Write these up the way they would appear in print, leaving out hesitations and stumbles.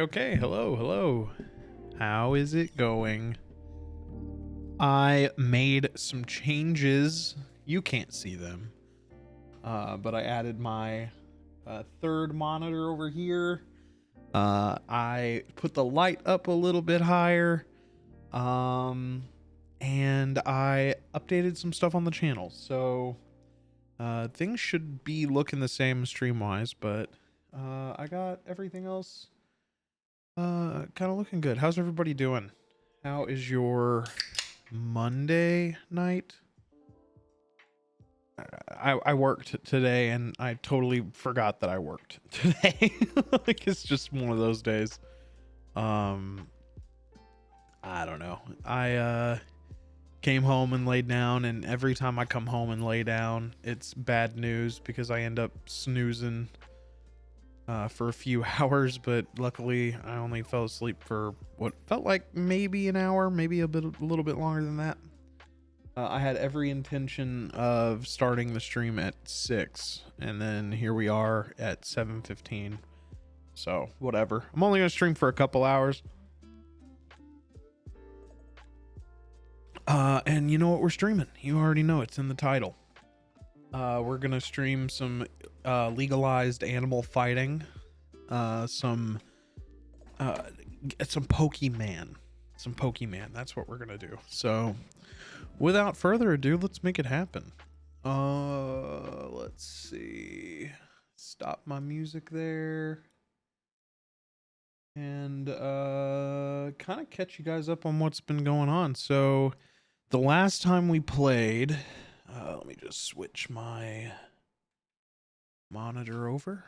Okay. Hello. How is it going? I made some changes. You can't see them. But I added my third monitor over here. I put the light up a little bit higher. And I updated some stuff on the channel. So things should be looking the same stream-wise, but I got everything else kind of looking good. How's everybody doing? How is your Monday night? I worked today and I totally forgot that I worked today. Like, it's just one of those days. I don't know. I came home and laid down, and every time I come home and lay down, it's bad news because I end up snoozing for a few hours, but luckily I only fell asleep for what felt like maybe an hour, maybe a little bit longer than that. I had every intention of starting the stream at 6, and then here we are at 7:15. So whatever. I'm only gonna stream for a couple hours. And you know what we're streaming? You already know, it's in the title. We're gonna stream some legalized animal fighting, some Pokemon. That's what we're gonna do. So without further ado, let's make it happen. Let's see. Stop my music there. And kind of catch you guys up on what's been going on. So the last time we played, let me just switch my monitor over.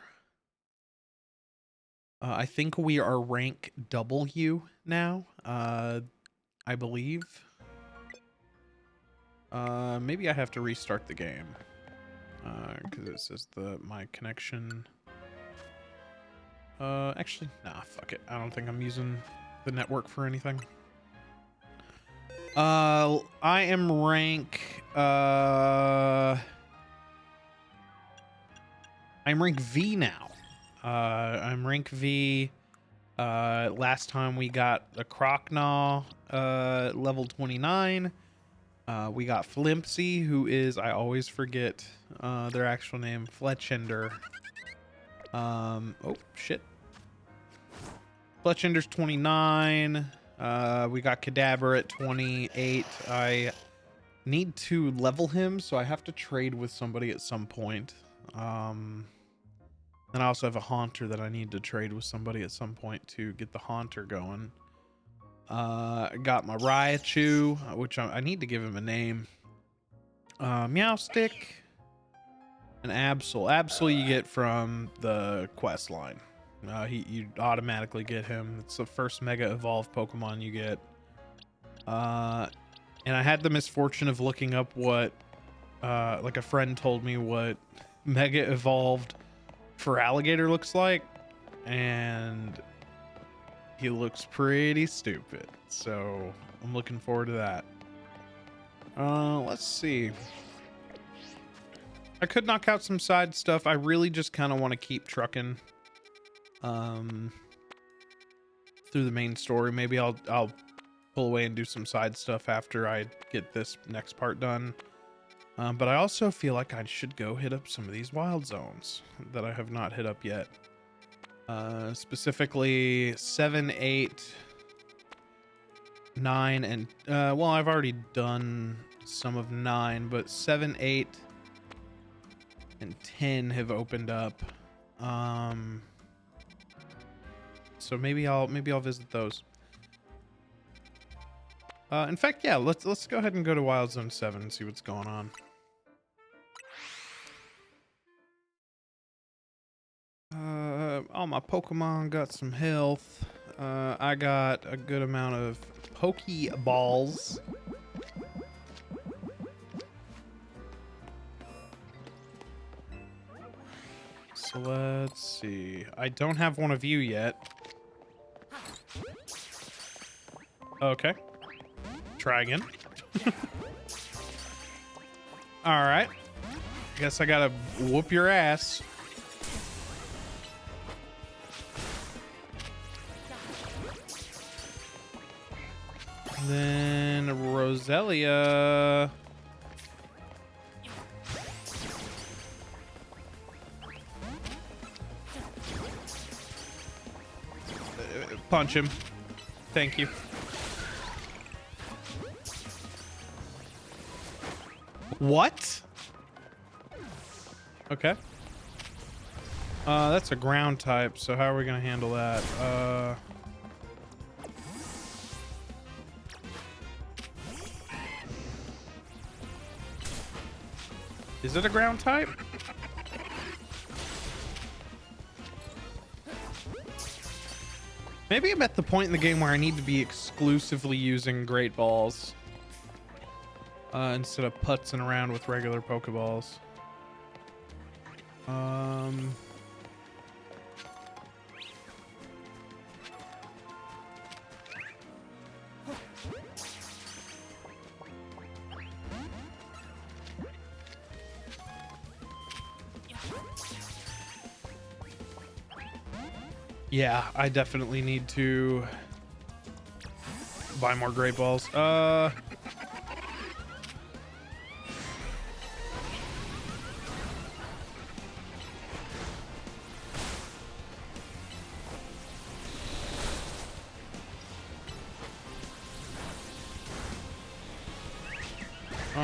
I think we are rank W now, I believe. Maybe I have to restart the game because it says my connection. Actually, nah, fuck it. I don't think I'm using the network for anything. I am rank I'm rank V now. I'm rank V. Last time we got a Crocnaw level 29. We got Flimpsy, who is, I always forget their actual name, Fletchender. Oh shit. Fletchender's 29. We got Cadaver at 28. I need to level him, so I have to trade with somebody at some point. And I also have a Haunter that I need to trade with somebody at some point to get the Haunter going. I got my Raichu, which I need to give him a name. Meowstick and Absol. Absol you get from the quest line. You automatically get him. It's the first Mega Evolved Pokemon you get. And I had the misfortune of looking up what, like a friend told me what Mega Evolved for Alligator looks like, and he looks pretty stupid. So I'm looking forward to that. Let's see. I could knock out some side stuff. I really just kind of want to keep trucking through the main story. Maybe I'll pull away and do some side stuff after I get this next part done. But I also feel like I should go hit up some of these wild zones that I have not hit up yet. Specifically 7, 8, 9, and well, I've already done some of 9, but 7, 8, and 10 have opened up. So maybe I'll visit those. In fact, yeah, let's go ahead and go to Wild Zone 7 and see what's going on. All my Pokemon got some health. I got a good amount of Pokeballs. So let's see. I don't have one of you yet. Okay. Try again. All right. Guess I gotta whoop your ass. Then Roselia. Punch him. Thank you. What? Okay. That's a ground type, so how are we gonna handle that? Is it a ground type? Maybe I'm at the point in the game where I need to be exclusively using Great Balls instead of putzing around with regular Pokeballs. Yeah, I definitely need to buy more Great Balls. Oh,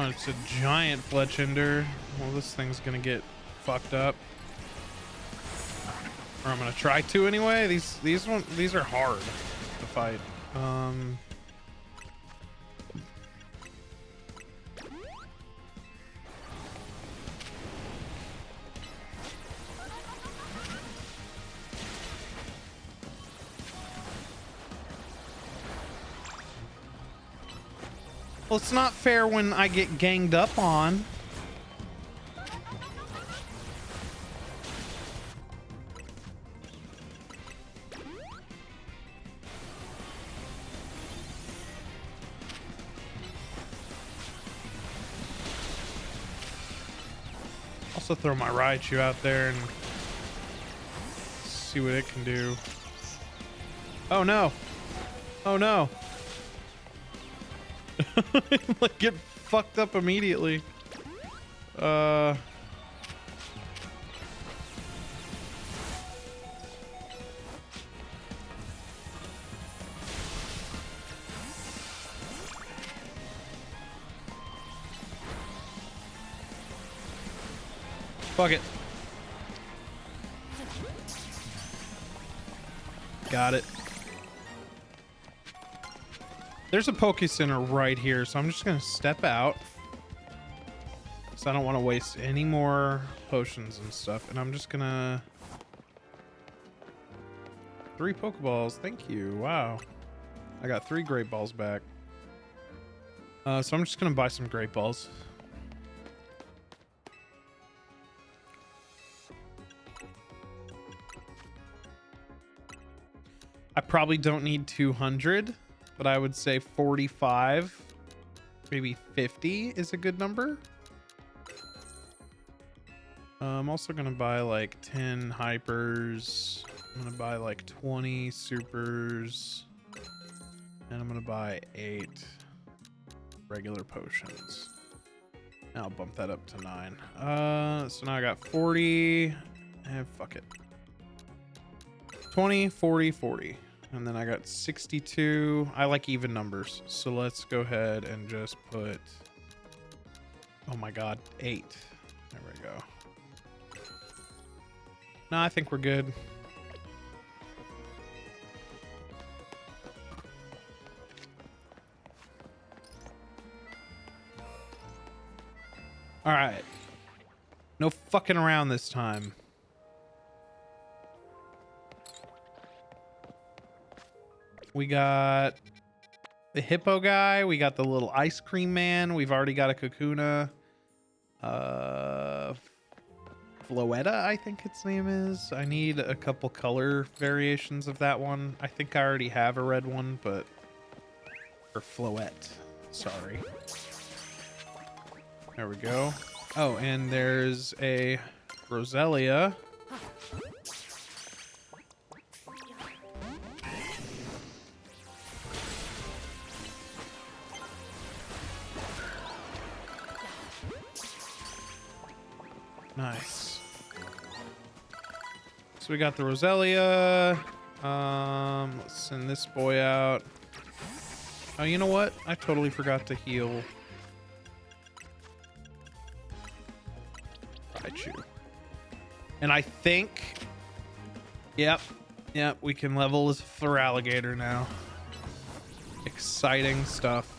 it's a giant Fletchinder. Well, this thing's gonna get fucked up. Or I'm gonna try to anyway. These are hard to fight. Well, it's not fair when I get ganged up on. Also throw my Raichu out there and see what it can do. Oh no. Oh no. Like get fucked up immediately. Fuck it. Got it. There's a Poke Center right here, so I'm just gonna step out. So I don't want to waste any more potions and stuff. And I'm just gonna... 3 Pokeballs, thank you. Wow. I got 3 Great Balls back. So I'm just gonna buy some Great Balls. I probably don't need 200, but I would say 45, maybe 50 is a good number. I'm also gonna buy like 10 hypers. I'm gonna buy like 20 supers, and I'm gonna buy 8 regular potions. And I'll bump that up to 9. So now I got 40, and fuck it. 20, 40, 40. And then I got 62. I like even numbers. So let's go ahead and just put, oh my God, 8. There we go. No, I think we're good. All right. No fucking around this time. We got the hippo guy. We got the little ice cream man. We've already got a Kakuna. Floetta, I think its name is. I need a couple color variations of that one. I think I already have a red one, but... Or Floette. Sorry. There we go. Oh, and there's a Roselia. Nice. So we got the Roselia. Let's send this boy out. Oh, you know what? I totally forgot to heal Raichu. And I think, yep, we can level as Feraligatr now. Exciting stuff.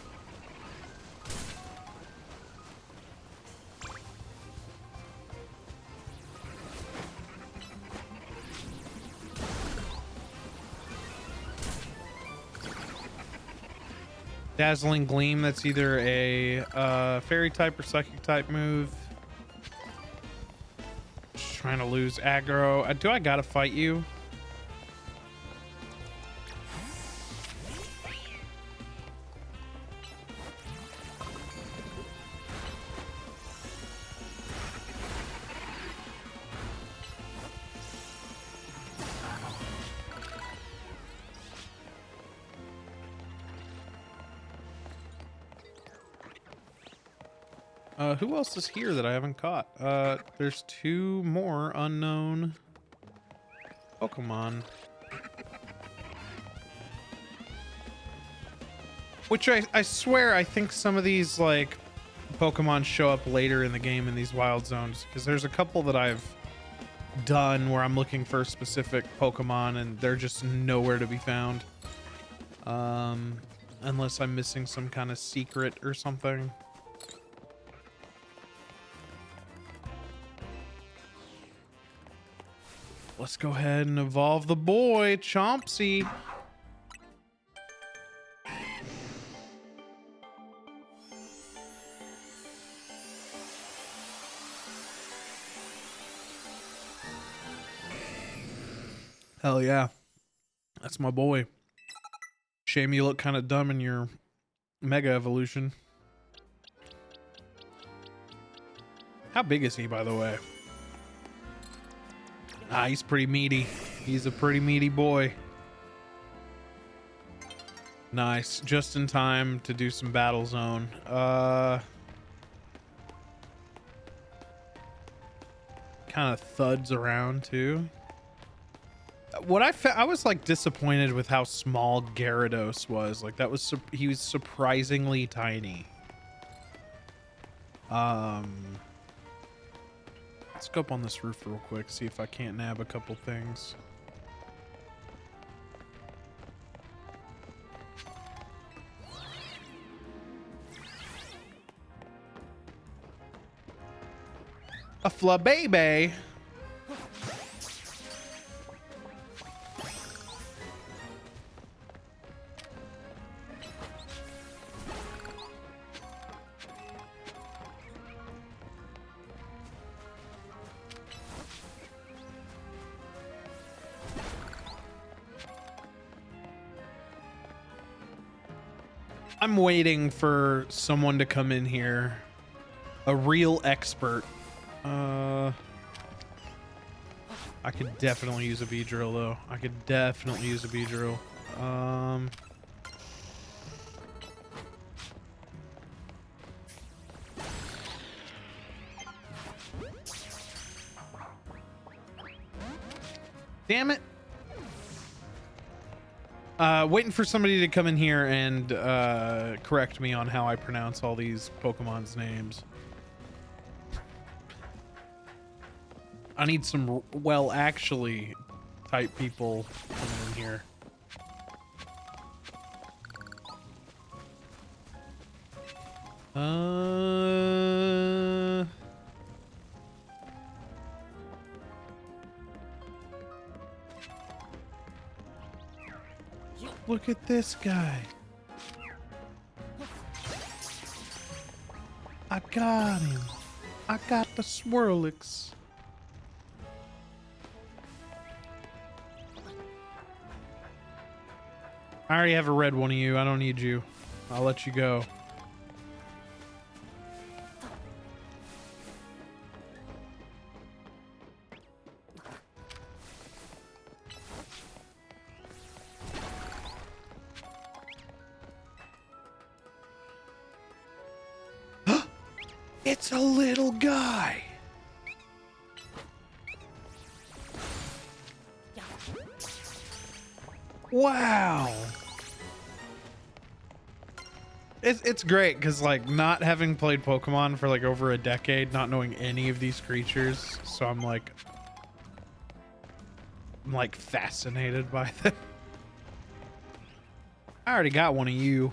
Dazzling Gleam, that's either a fairy type or psychic type move. Just trying to lose aggro. Do I gotta fight you? Who else is here that I haven't caught? There's two more unknown Pokemon. Which I swear, I think some of these, like, Pokemon show up later in the game in these wild zones. Because there's a couple that I've done where I'm looking for a specific Pokemon and they're just nowhere to be found. Unless I'm missing some kind of secret or something. Let's go ahead and evolve the boy, Chompsy. Hell yeah. That's my boy. Shame you look kind of dumb in your Mega Evolution. How big is he, by the way? Ah, he's pretty meaty. He's a pretty meaty boy. Nice. Just in time to do some battle zone. Kind of thuds around too. What I was like disappointed with how small Gyarados was. Like that was, he was surprisingly tiny. Let's go up on this roof real quick, see if I can't nab a couple things. A Flabébé. I'm waiting for someone to come in here. A real expert. I could definitely use a Beedrill though. I could definitely use a Beedrill. Damn it. Waiting for somebody to come in here and correct me on how I pronounce all these Pokemon's names. I need some well actually type people coming in here. Look at this guy. I got him. I got the Swirlix. I already have a red one of you. I don't need you. I'll let you go. It's a little guy. Wow. It's great because like not having played Pokemon for like over a decade, not knowing any of these creatures, so I'm like fascinated by them. I already got one of you.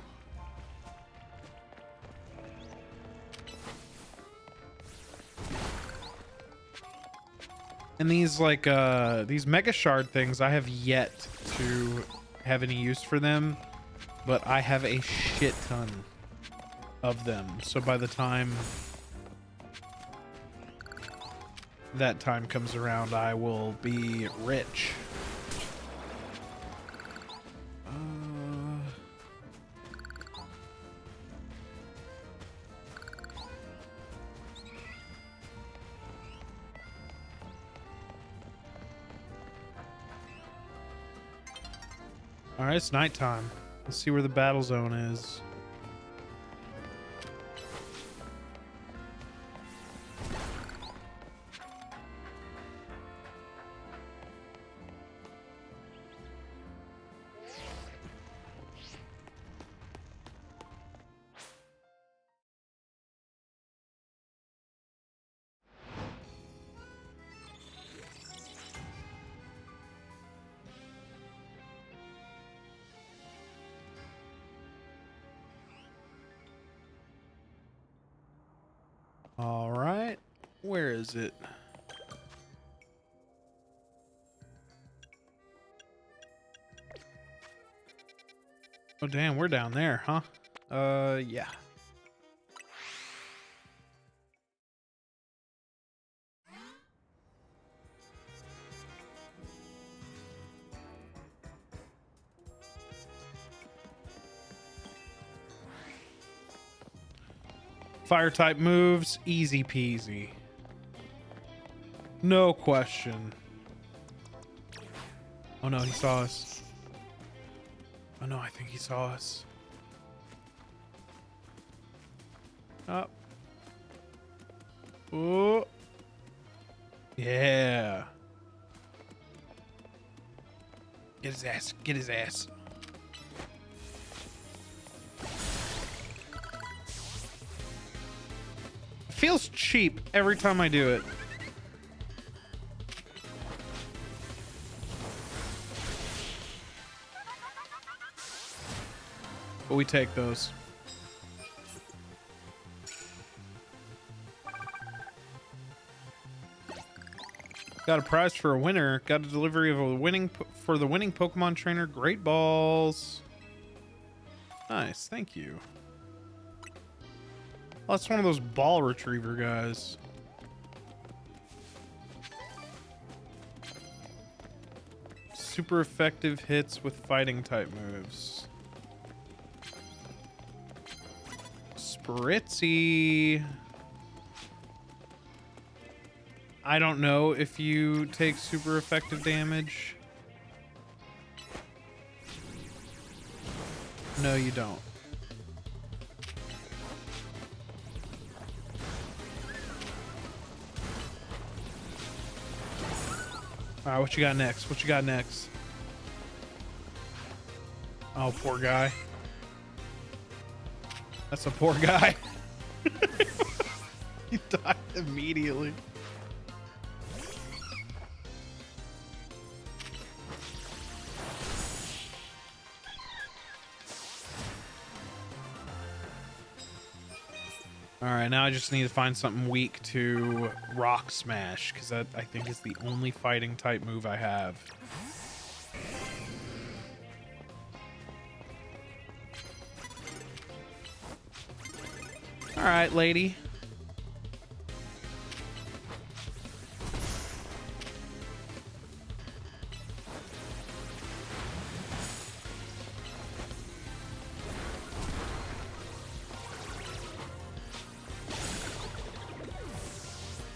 And these like these Mega Shard things, I have yet to have any use for them, but I have a shit ton of them. So by the time that time comes around, I will be rich. All right, it's nighttime. Let's see where the battle zone is. All right, where is it? Oh, damn, we're down there, huh? Yeah. Fire type moves, easy peasy. No question. Oh no, he saw us. Oh no, I think he saw us. Up. Oh. Yeah. Get his ass. Get his ass. Feels cheap every time I do it. But we take those. Got a prize for a winner. Got a delivery of a winning for the winning Pokemon trainer. Great balls. Nice, thank you. Oh, that's one of those ball retriever guys. Super effective hits with fighting type moves. Spritzy. I don't know if you take super effective damage. No, you don't. All right, what you got next? What you got next? Oh, poor guy. That's a poor guy. He died immediately. All right, now I just need to find something weak to Rock Smash, because that I think is the only fighting type move I have. All right, lady.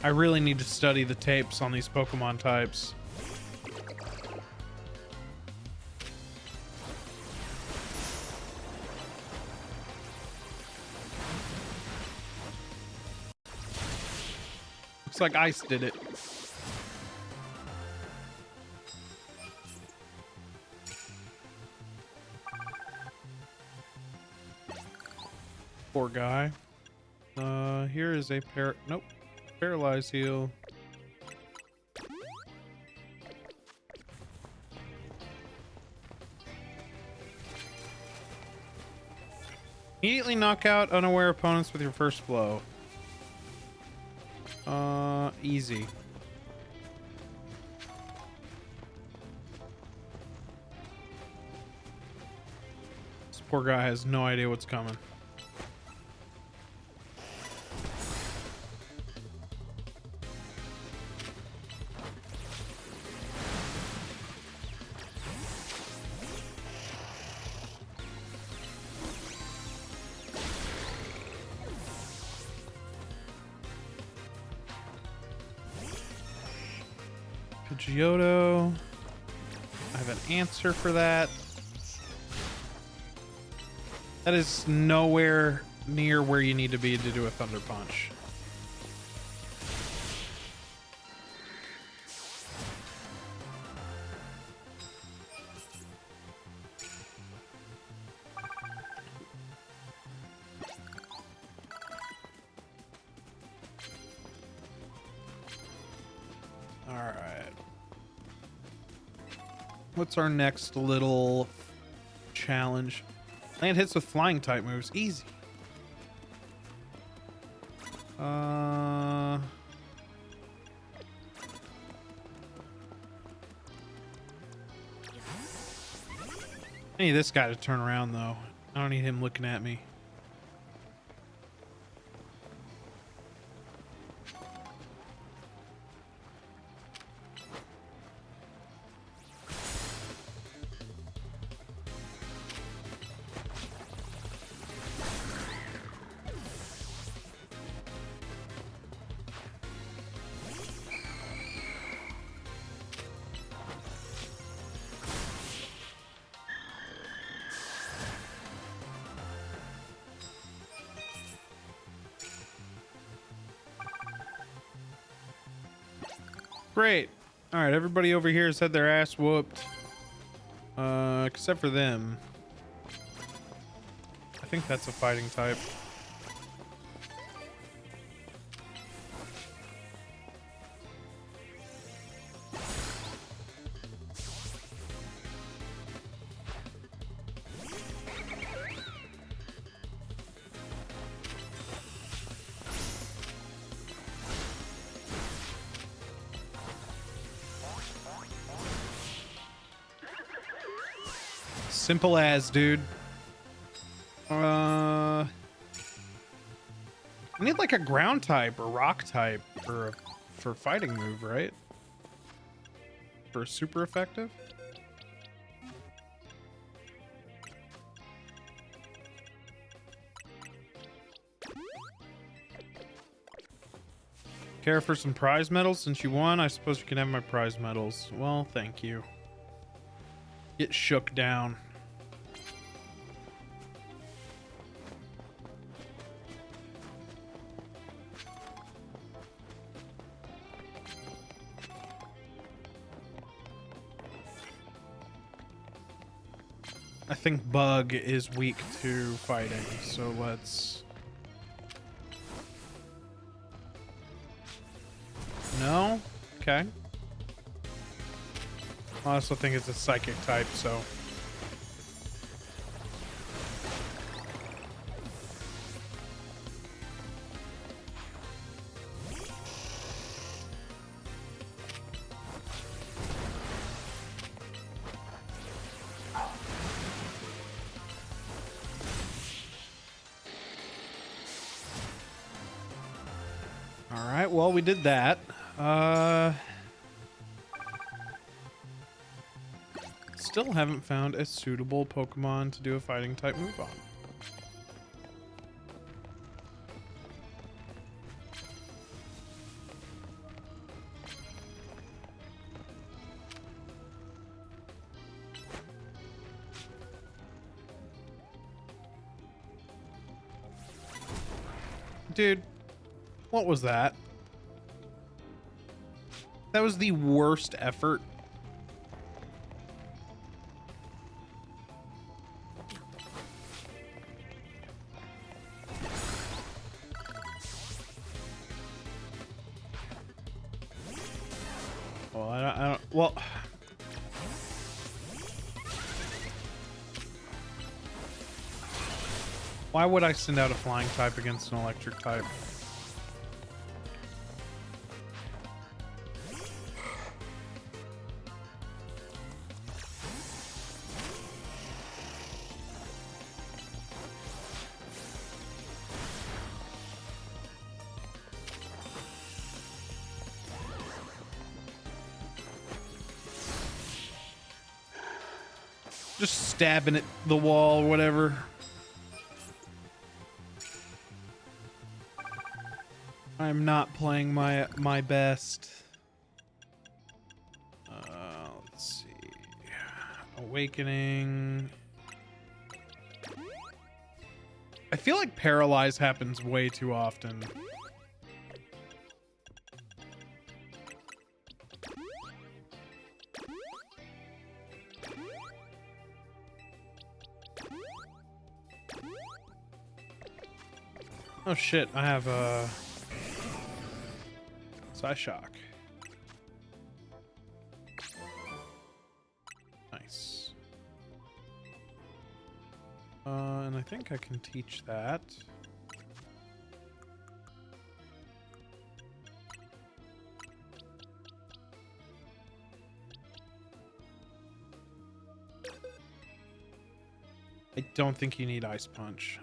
I really need to study the tapes on these Pokemon types. Looks like Ice did it. Poor guy. Here is a nope. Paralyze heal. Immediately knock out unaware opponents with your first blow. Easy. This poor guy has no idea what's coming. Pidgeotto. I have an answer for that. That is nowhere near where you need to be to do a Thunder Punch. All right. What's our next little challenge? Land hits with flying type moves. Easy. I need this guy to turn around though. I don't need him looking at me. Great. All right, everybody over here has had their ass whooped. Except for them. I think that's a fighting type. Simple as, dude. I need like a ground type or rock type for fighting move, right? For super effective. Care for some prize medals since you won? I suppose you can have my prize medals. Well, thank you. Get shook down. I think Bug is weak to fighting, so let's... No? Okay. I also think it's a psychic type, so... Alright, well, we did that. Still haven't found a suitable Pokemon to do a fighting type move on. Dude, what was that? That was the worst effort. Well, I don't, well. Why would I send out a flying type against an electric type? Just stabbing at the wall or whatever. I'm not playing my best. Let's see. Awakening. I feel like paralyze happens way too often. Oh shit, I have a Psyshock. Nice. And I think I can teach that. I don't think you need Ice Punch.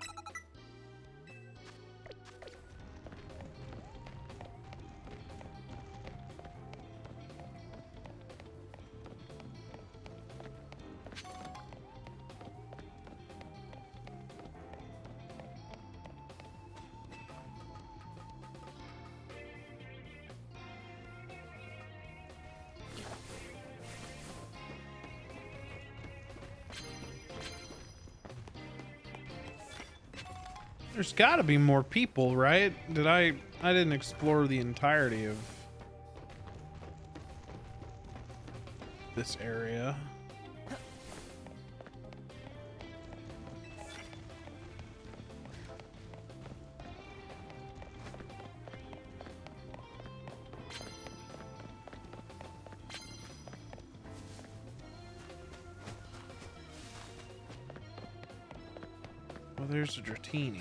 There's got to be more people, right? I didn't explore the entirety of this area. Well, there's a Dratini.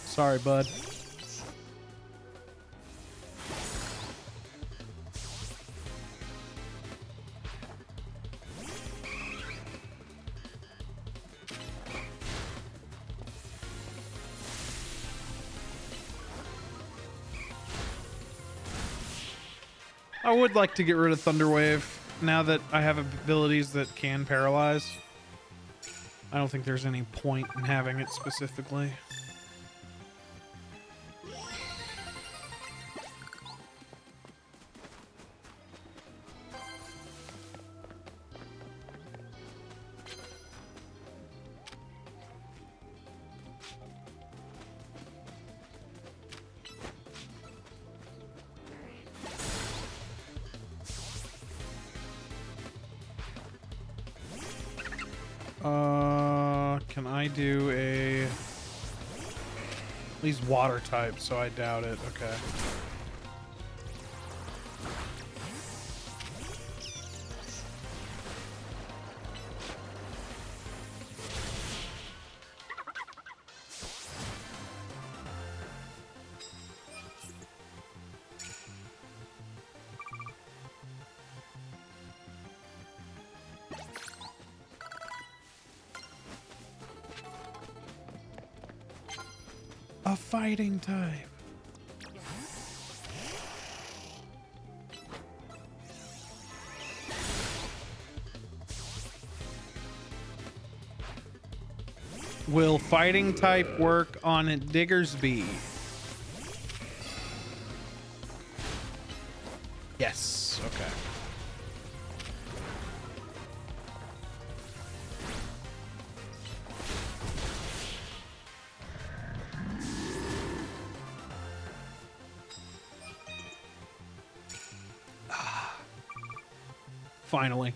Sorry, bud. I would like to get rid of Thunderwave now that I have abilities that can paralyze. I don't think there's any point in having it specifically. Can I do a... He's water type, so I doubt it. Okay. A fighting type. Will fighting type work on a Diggersby? Yes. Okay. Finally.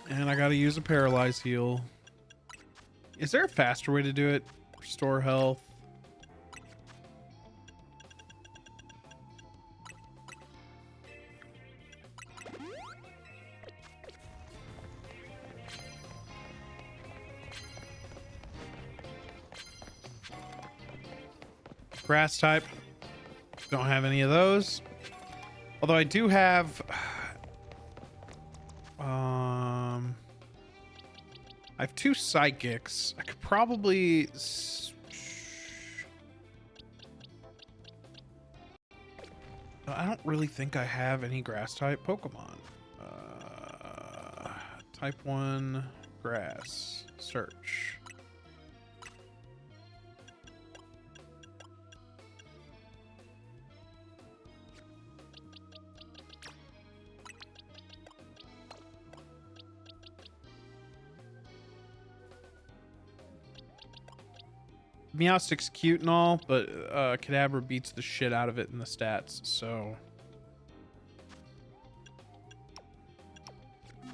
And I gotta use a paralyze heal. Is there a faster way to do it? Restore health. Grass type. Don't have any of those. Although I do have I have 2 psychics. I could probably I don't really think I have any grass type Pokemon. Type 1 grass. Search. Meowstic's cute and all, but Kadabra beats the shit out of it in the stats, so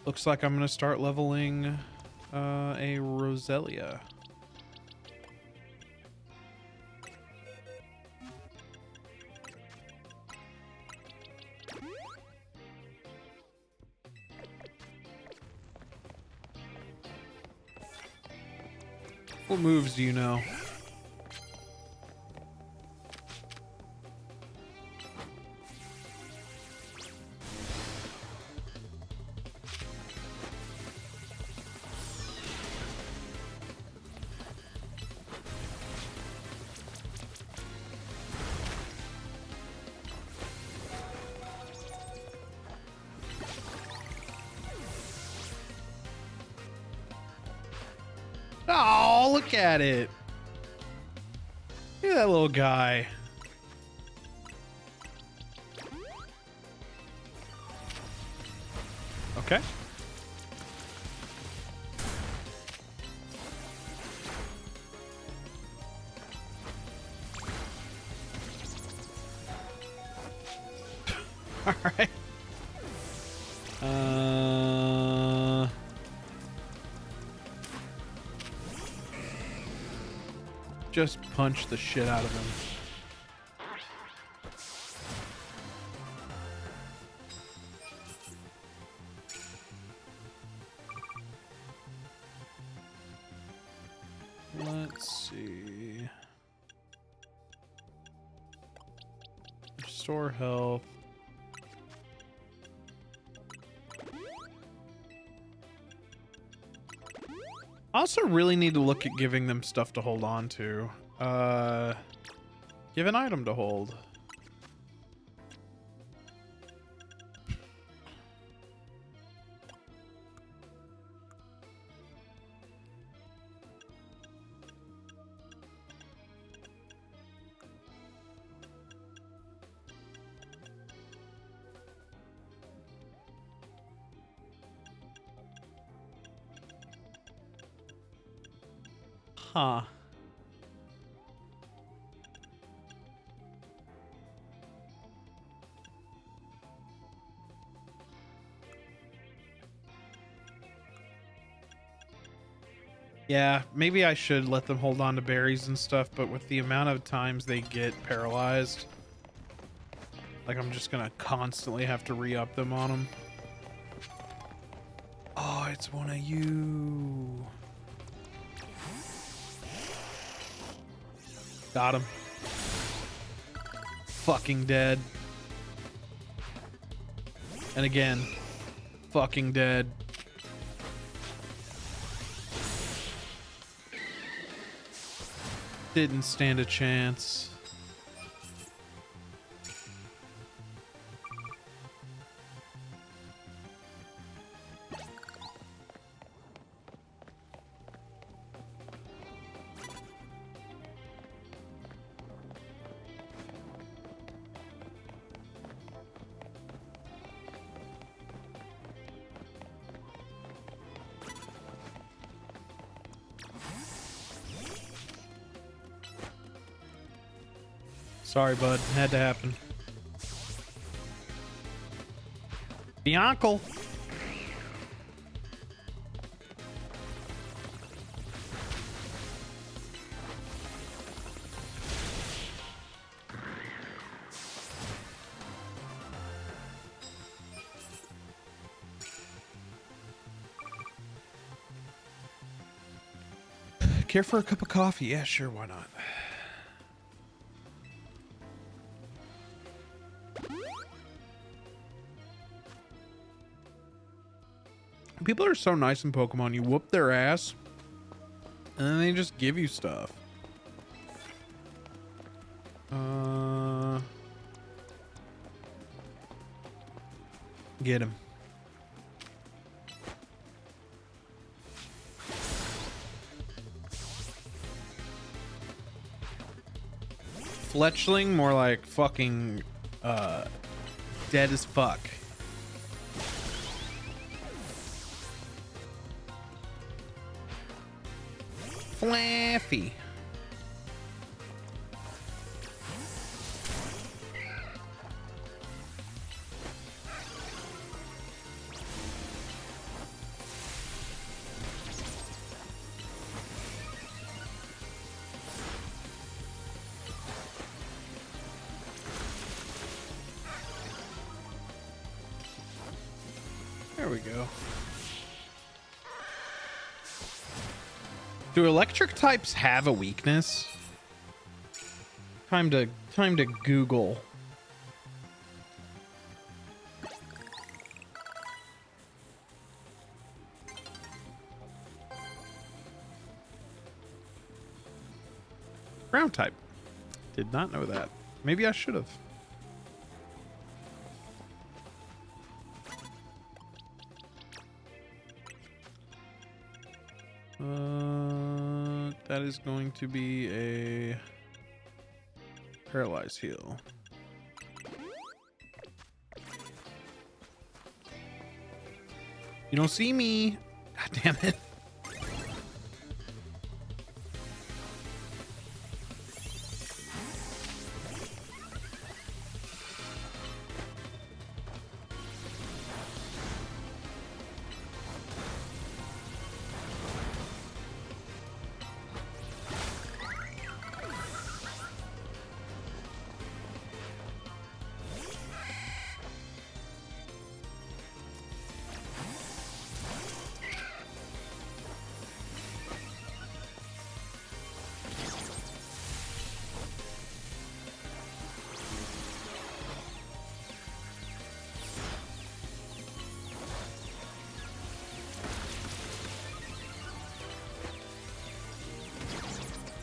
looks like I'm gonna start leveling a Roselia. What moves do you know? Oh, look at it. Look at that little guy. Okay. All right. Just punch the shit out of him. Let's see. Restore health. I also really need to look at giving them stuff to hold on to. Give an item to hold. Huh. Yeah, maybe I should let them hold on to berries and stuff, but with the amount of times they get paralyzed, like I'm just gonna constantly have to re-up them on them. Oh, it's one of you. Got him. Fucking dead. And again, fucking dead. Didn't stand a chance. Sorry, bud. Had to happen. Bianco. Care for a cup of coffee? Yeah, sure, why not? People are so nice in Pokemon. You whoop their ass, and then they just give you stuff. Get him. Fletchling, more like fucking dead as fuck. Flaffy. There we go. Do electric types have a weakness? Time to Google. Ground type. Did not know that. Maybe I should have. That is going to be a paralyzed heal. You don't see me. God damn it.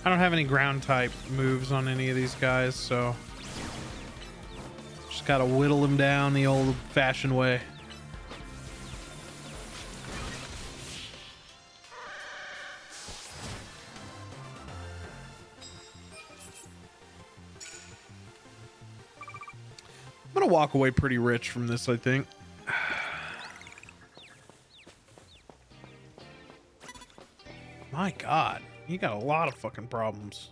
I don't have any ground type moves on any of these guys, so just gotta whittle them down the old fashioned way. I'm gonna walk away pretty rich from this, I think. My God. You got a lot of fucking problems.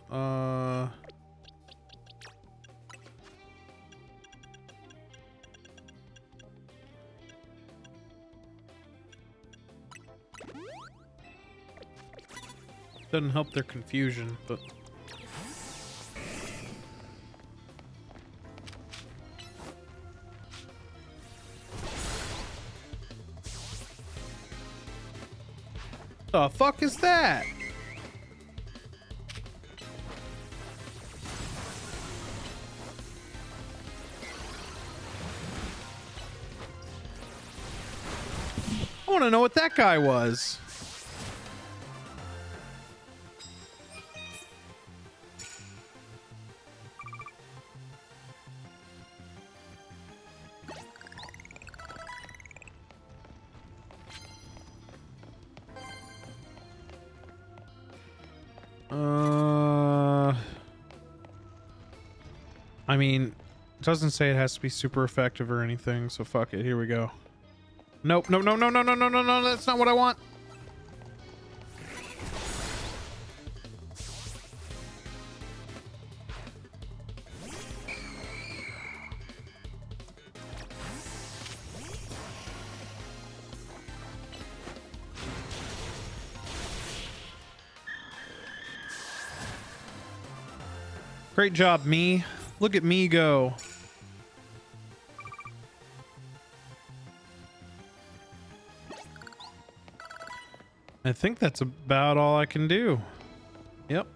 Doesn't help their confusion, but the fuck is that? I want to know what that guy was. I mean, it doesn't say it has to be super effective or anything, so fuck it. Here we go. Nope, no, no, no, no, no, no, no, no, that's not what I want. Great job, me. Look at me go. I think that's about all I can do. Yep.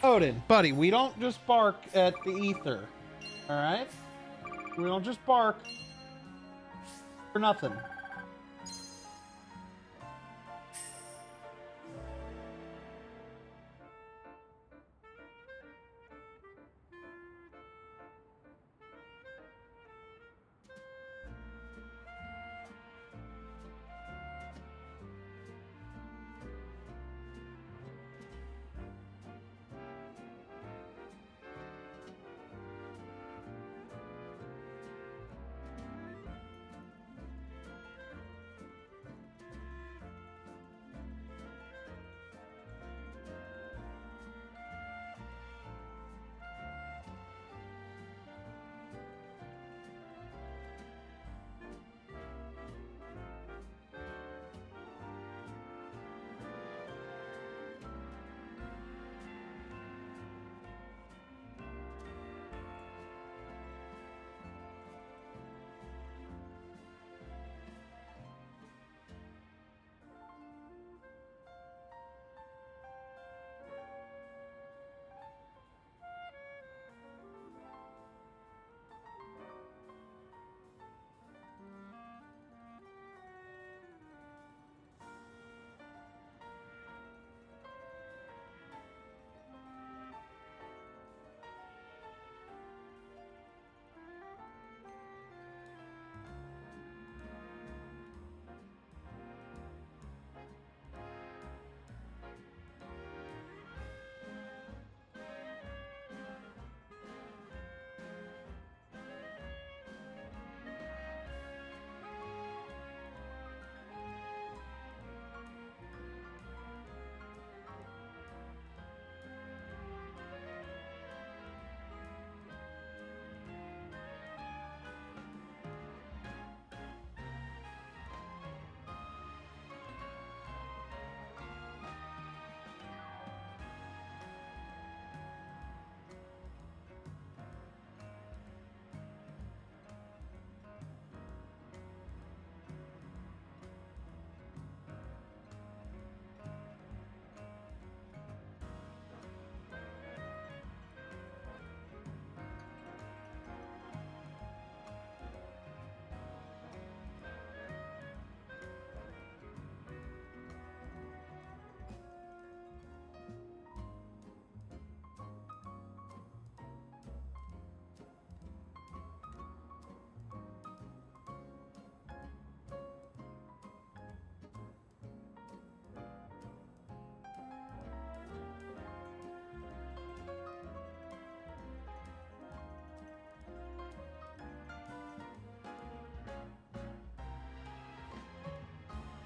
Odin, buddy, we don't just bark at the ether. All right? We don't just bark for nothing.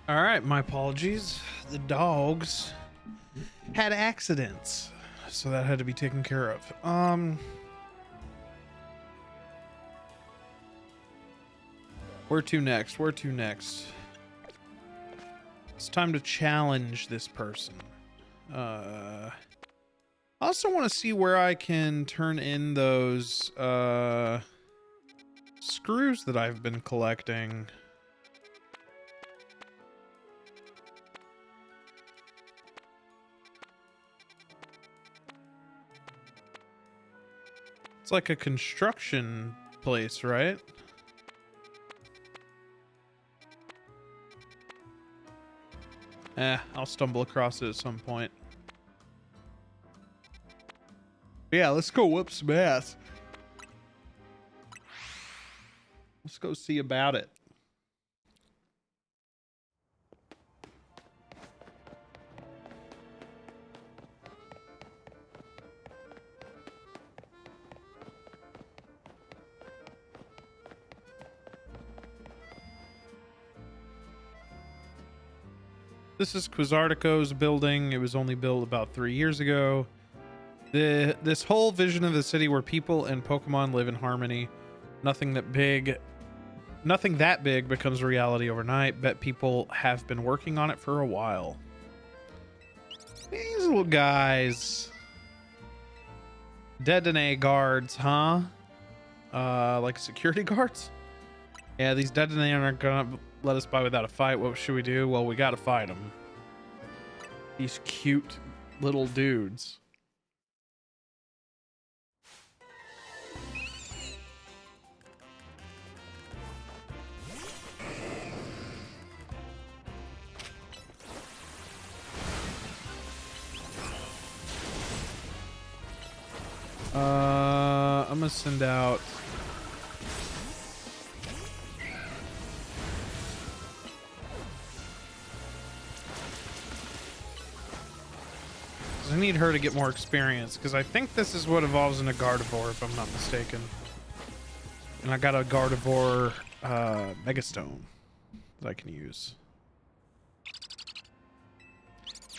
All right, my apologies. The dogs had accidents, so that had to be taken care of. Where to next? Where to next? It's time to challenge this person. I also want to see where I can turn in those screws that I've been collecting. It's like a construction place, right? I'll stumble across it at some point. Yeah, let's go whoop some ass. Let's go see about it. This is Quizartico's building. It was only built about 3 years ago. This whole vision of the city where people and Pokemon live in harmony. Nothing that big becomes reality overnight. Bet people have been working on it for a while. These little guys. Detonate guards, huh? Like security guards? Yeah, these detonate aren't gonna let us by without a fight. What should we do? Well, we gotta fight them. These cute little dudes. I'm gonna send out I need her to get more experience because I think this is what evolves into Gardevoir if I'm not mistaken. And I got a Gardevoir Megastone that I can use.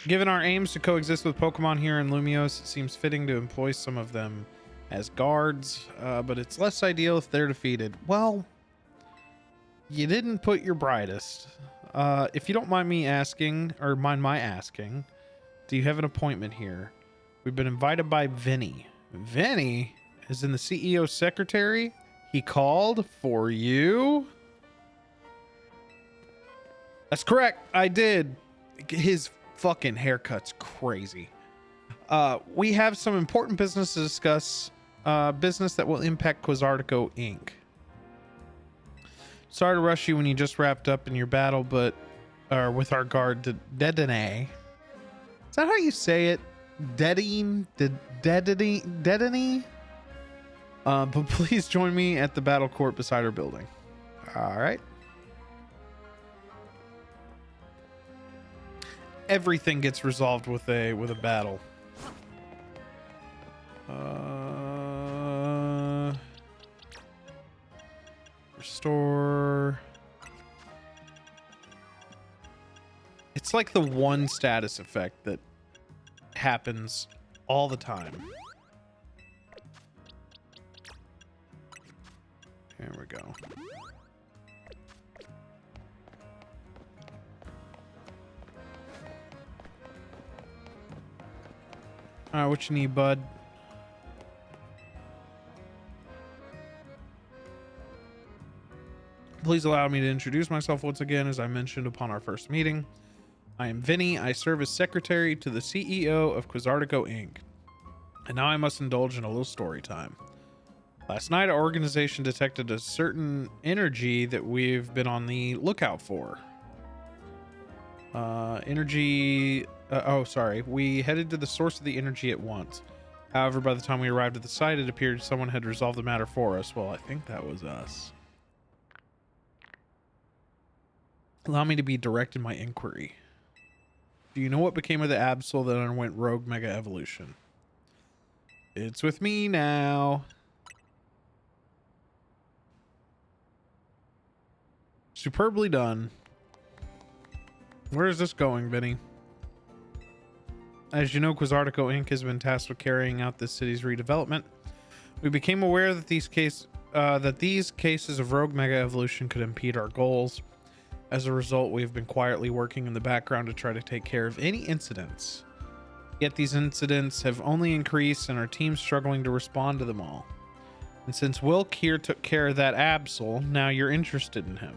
Given our aims to coexist with Pokemon here in Lumiose, it seems fitting to employ some of them as guards, but it's less ideal if they're defeated. Well, you didn't put your brightest. If you don't mind me asking, or mind my asking, do you have an appointment here? We've been invited by Vinny. Vinny is in the CEO's secretary? He called for you? That's correct. I did. His fucking haircut's crazy. We have some important business to discuss. Business that will impact Quizartico Inc. Sorry to rush you when you just wrapped up in your battle, but with our guard to Dedenne. Is that how you say it? Dedene? Dedene? But please join me at the battle court beside our building. All right. Everything gets resolved with a battle. Restore. It's like the one status effect that happens all the time. Here we go. All right, what you need, bud? Please allow me to introduce myself once again, as I mentioned upon our first meeting. I am Vinny. I serve as secretary to the CEO of Quizartico Inc. And now I must indulge in a little story time. Last night, our organization detected a certain energy that we've been on the lookout for. We headed to the source of the energy at once. However, by the time we arrived at the site, it appeared someone had resolved the matter for us. Well, I think that was us. Allow me to be direct in my inquiry. Do you know what became of the Absol that underwent Rogue Mega Evolution? It's with me now. Superbly done. Where is this going, Vinny? As you know, Quizartico Inc. has been tasked with carrying out this city's redevelopment. We became aware that these cases of Rogue Mega Evolution could impede our goals. As a result, we have been quietly working in the background to try to take care of any incidents. Yet these incidents have only increased and our team's struggling to respond to them all. And since Wilk here took care of that Absol, now you're interested in him.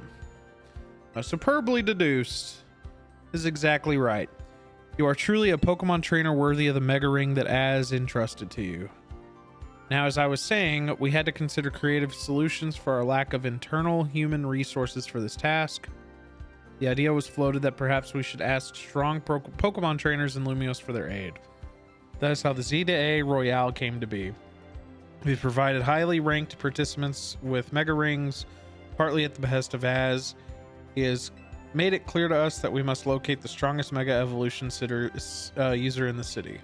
Superbly deduced. This is exactly right. You are truly a Pokemon trainer worthy of the Mega Ring that Az entrusted to you. Now, as I was saying, we had to consider creative solutions for our lack of internal human resources for this task. The idea was floated that perhaps we should ask strong Pokemon trainers in Lumiose for their aid. That is how the Z-A Royale came to be. We've provided highly ranked participants with Mega Rings, partly at the behest of Az. He has made it clear to us that we must locate the strongest Mega Evolution user in the city.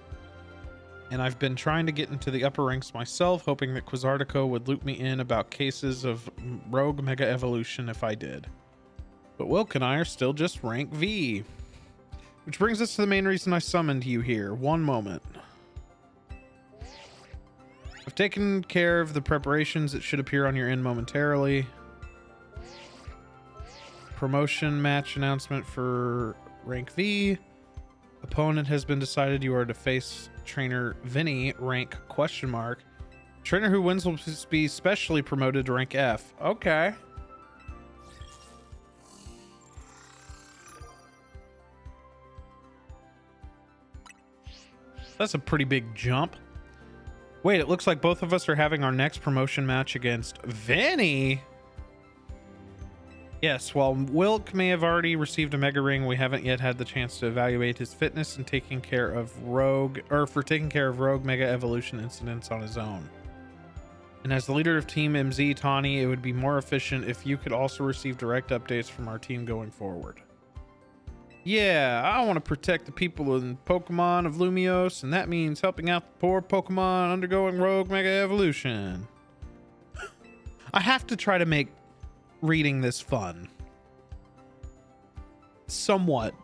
And I've been trying to get into the upper ranks myself, hoping that Quizartico would loop me in about cases of Rogue Mega Evolution if I did. But Wilk and I are still just rank V. Which brings us to the main reason I summoned you here. One moment. I've taken care of the preparations that should appear on your end momentarily. Promotion match announcement for rank V. Opponent has been decided. You are to face trainer Vinny, rank question mark. Trainer who wins will be specially promoted to rank F. Okay. That's a pretty big jump. Wait, it looks like both of us are having our next promotion match against Vinny. Yes, while Wilk may have already received a Mega Ring, we haven't yet had the chance to evaluate his fitness and taking care of Rogue Mega Evolution incidents on his own. And as the leader of Team MZ, Tawny, it would be more efficient if you could also receive direct updates from our team going forward. Yeah, I want to protect the people in Pokemon of Lumiose, and that means helping out the poor Pokemon undergoing Rogue Mega Evolution. I have to try to make reading this fun. Somewhat.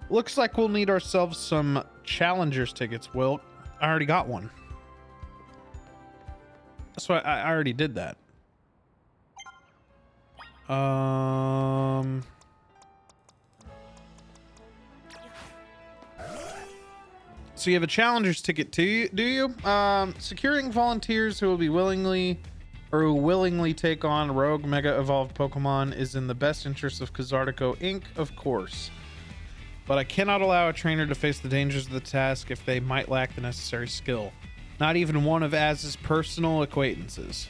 Looks like we'll need ourselves some Challengers tickets, Will. I already got one. That's why I already did that. So you have a Challenger's ticket too, do you? Securing volunteers who will be willingly take on Rogue Mega Evolved Pokemon is in the best interest of Kazartico Inc., of course. But I cannot allow a trainer to face the dangers of the task if they might lack the necessary skill. Not even one of Az's personal acquaintances.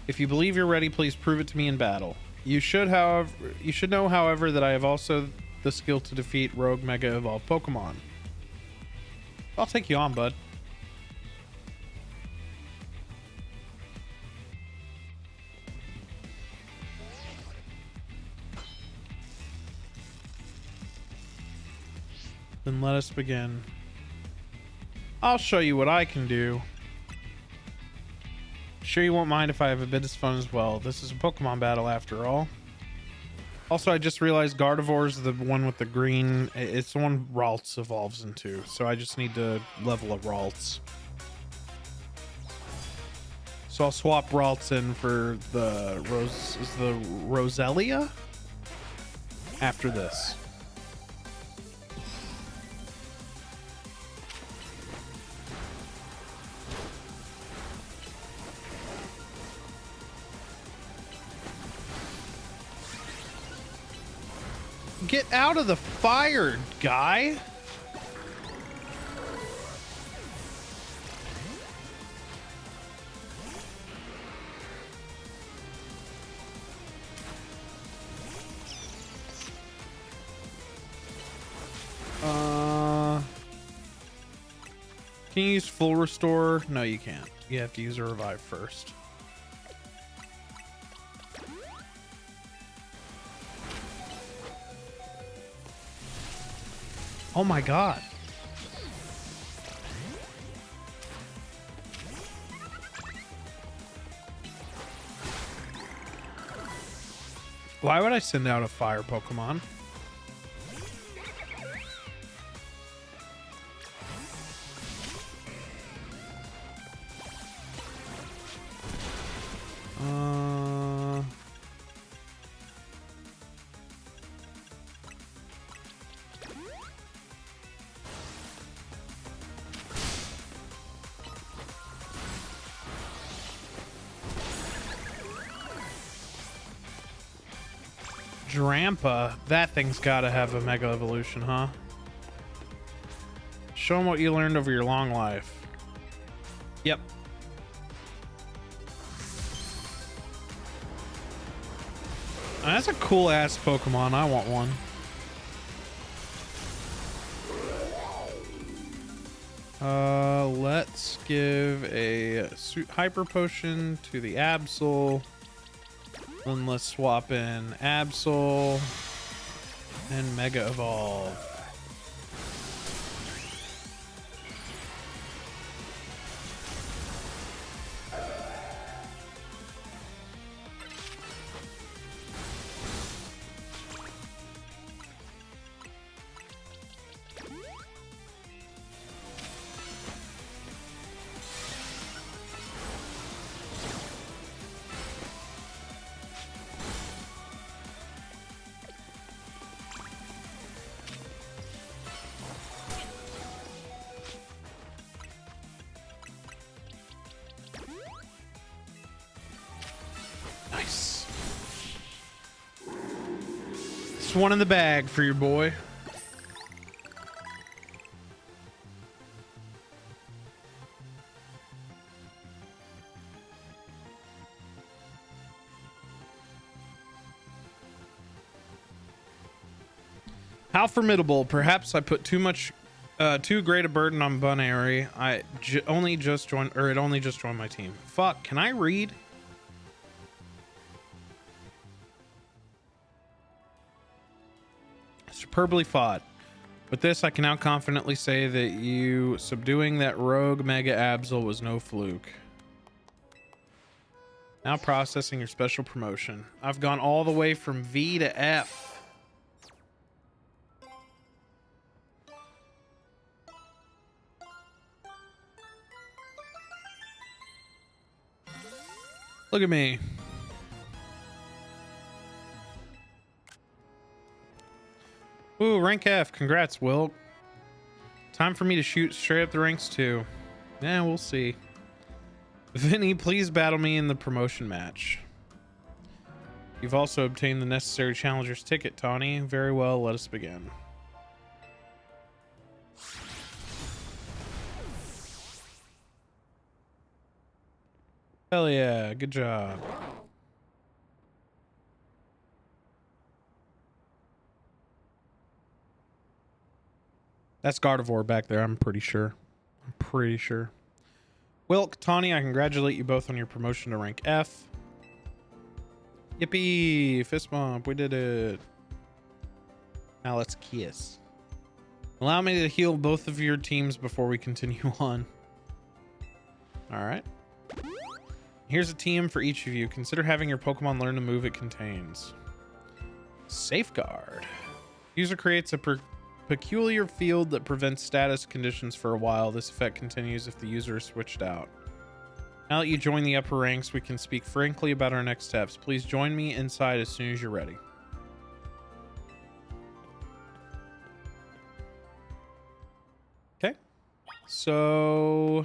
If you believe you're ready, please prove it to me in battle. You should know, however, that I have also the skill to defeat Rogue Mega Evolved Pokemon. I'll take you on, bud. Then let us begin. I'll show you what I can do. Sure you won't mind if I have a bit of fun as well. This is a Pokemon battle after all. Also, I just realized Gardevoir's the one with the green. It's the one Ralts evolves into. So I just need to level up Ralts. So I'll swap Ralts in for the Roselia after this. Get out of the fire, guy. Can you use full restore? No, you can't. You have to use a revive first. Oh my god. Why would I send out a fire Pokemon? Drampa, that thing's gotta have a Mega Evolution, huh? Show them what you learned over your long life. Yep. That's a cool ass Pokemon. I want one. Let's give a Hyper Potion to the Absol. Then let's swap in Absol and Mega Evolve. First one in the bag for your boy. How formidable. Perhaps I put too great a burden on Bunairy. It only just joined my team. Fuck, can I read? Superbly fought. With this, I can now confidently say that you subduing that rogue Mega Absol was no fluke. Now processing your special promotion. I've gone all the way from V to F. Look at me. Ooh, rank F. Congrats, Will. Time for me to shoot straight up the ranks too. Yeah, we'll see. Vinny, please battle me in the promotion match. You've also obtained the necessary challenger's ticket, Tawny. Very well, let us begin. Hell yeah, good job. That's Gardevoir back there, I'm pretty sure. Wilk, Tawny, I congratulate you both on your promotion to rank F. Yippee! Fist bump, we did it. Now let's kiss. Allow me to heal both of your teams before we continue on. Alright. Here's a TM for each of you. Consider having your Pokemon learn the move it contains. Safeguard. User creates a peculiar field that prevents status conditions for a while. This effect continues if the user is switched out. Now that you join the upper ranks, we can speak frankly about our next steps. Please join me inside as soon as you're ready. Okay. So,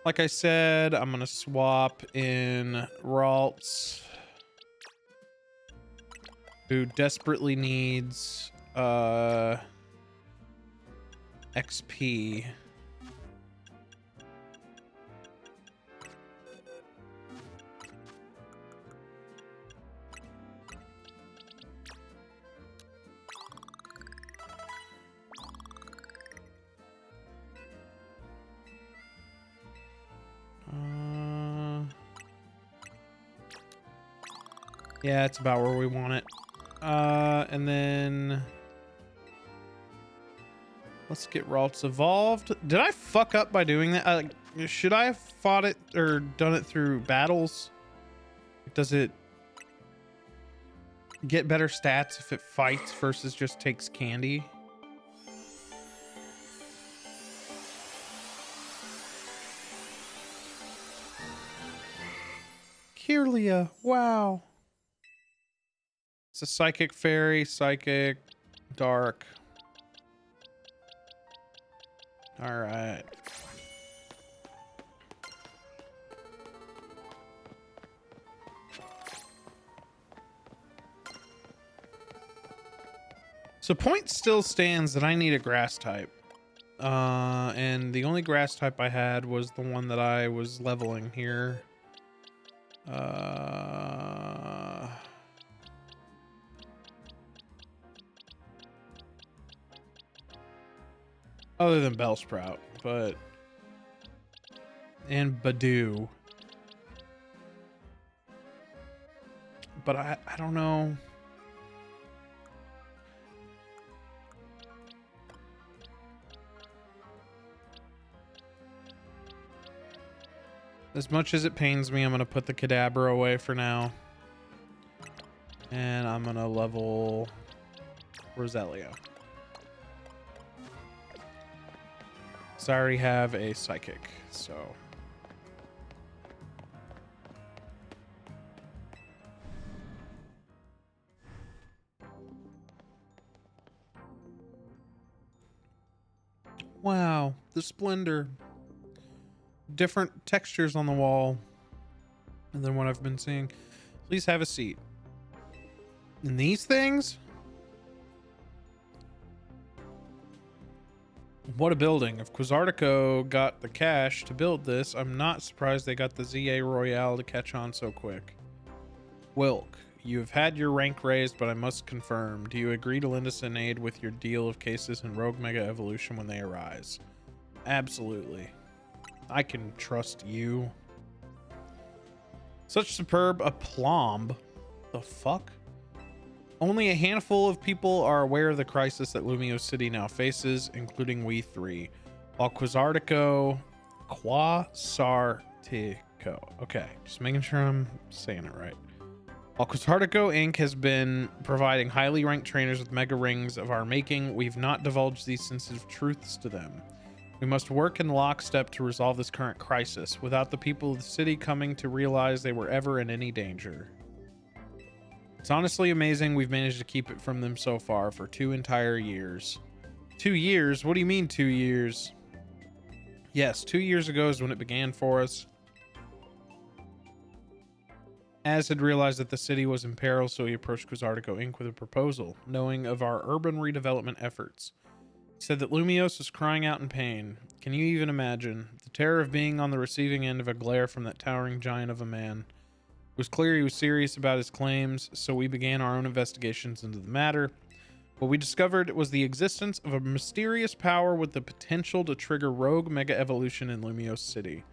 like I said, I'm going to swap in Ralts, who desperately needs XP. Yeah, it's about where we want it. And then let's get Ralts evolved. Did I fuck up by doing that? Should I have fought it or done it through battles? Does it get better stats if it fights versus just takes candy? Kirlia, wow. It's a psychic fairy, psychic, dark. All right. So point still stands that I need a grass type. And the only grass type I had was the one that I was leveling here. Other than Bellsprout, and Badoo. But I don't know. As much as it pains me, I'm going to put the Kadabra away for now. And I'm going to level Roselia. So I already have a psychic, so. Wow, the splendor. Different textures on the wall than what I've been seeing. Please have a seat. And these things? What a building. If Quasartico got the cash to build this, I'm not surprised they got the ZA Royale to catch on so quick. Wilk, you have had your rank raised, but I must confirm. Do you agree to lend us an aid with your deal of cases in Rogue Mega Evolution when they arise? Absolutely. I can trust you. Such superb aplomb. The fuck? Only a handful of people are aware of the crisis that Lumio City now faces, including we three. While Quasartico... Okay, just making sure I'm saying it right. While Quasartico Inc. has been providing highly ranked trainers with mega rings of our making, we've not divulged these sensitive truths to them. We must work in lockstep to resolve this current crisis, without the people of the city coming to realize they were ever in any danger. It's honestly amazing we've managed to keep it from them so far for 2 entire years. 2 years? What do you mean 2 years? Yes, 2 years ago is when it began for us. Az had realized that the city was in peril, so he approached Quasartico Inc. with a proposal, knowing of our urban redevelopment efforts. He said that Lumios was crying out in pain. Can you even imagine? The terror of being on the receiving end of a glare from that towering giant of a man. It was clear he was serious about his claims, so we began our own investigations into the matter. What we discovered was the existence of a mysterious power with the potential to trigger rogue mega evolution in Lumios City.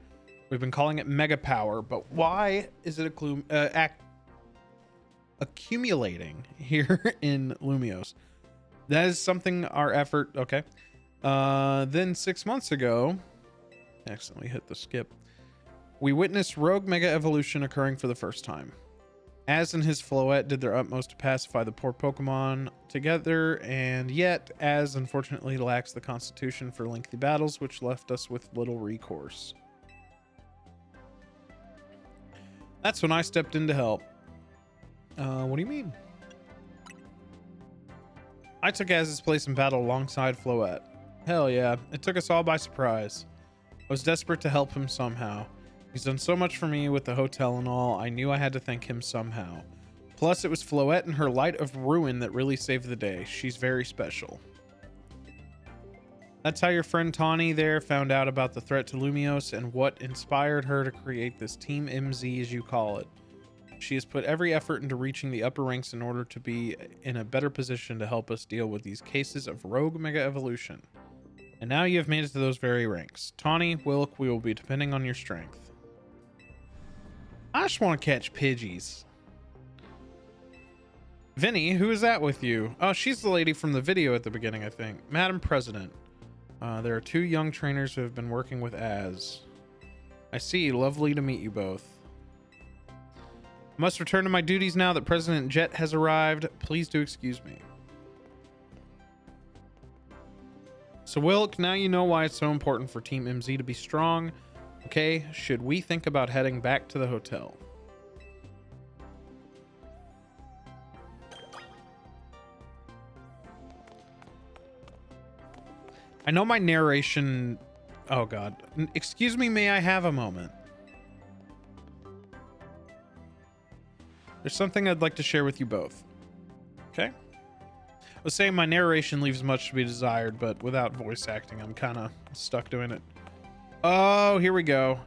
We've been calling it mega power, but why is it accumulating here in Lumios? That is something our effort... Okay. Then 6 months ago... Accidentally hit the skip. We witnessed rogue mega evolution occurring for the first time. Az and his Floette did their utmost to pacify the poor Pokemon together, and yet Az unfortunately lacks the constitution for lengthy battles, which left us with little recourse. That's when I stepped in to help. What do you mean? I took Az's place in battle alongside Floette. Hell yeah, it took us all by surprise. I was desperate to help him somehow. He's done so much for me with the hotel and all, I knew I had to thank him somehow. Plus, it was Floette and her Light of Ruin that really saved the day. She's very special. That's how your friend Tawny there found out about the threat to Lumios and what inspired her to create this Team MZ, as you call it. She has put every effort into reaching the upper ranks in order to be in a better position to help us deal with these cases of rogue mega evolution. And now you have made it to those very ranks. Tawny, Wilk, we will be depending on your strength. I just want to catch Pidgeys. Vinny, who is that with you? Oh, she's the lady from the video at the beginning, I think. Madam President. There are 2 young trainers who have been working with Az. I see. Lovely to meet you both. I must return to my duties now that President Jet has arrived. Please do excuse me. So, Wilk, now you know why it's so important for Team MZ to be strong. Okay, should we think about heading back to the hotel? I know my narration... Oh, God. Excuse me, may I have a moment? There's something I'd like to share with you both. Okay? I was saying my narration leaves much to be desired, but without voice acting, I'm kind of stuck doing it. Oh, here we go.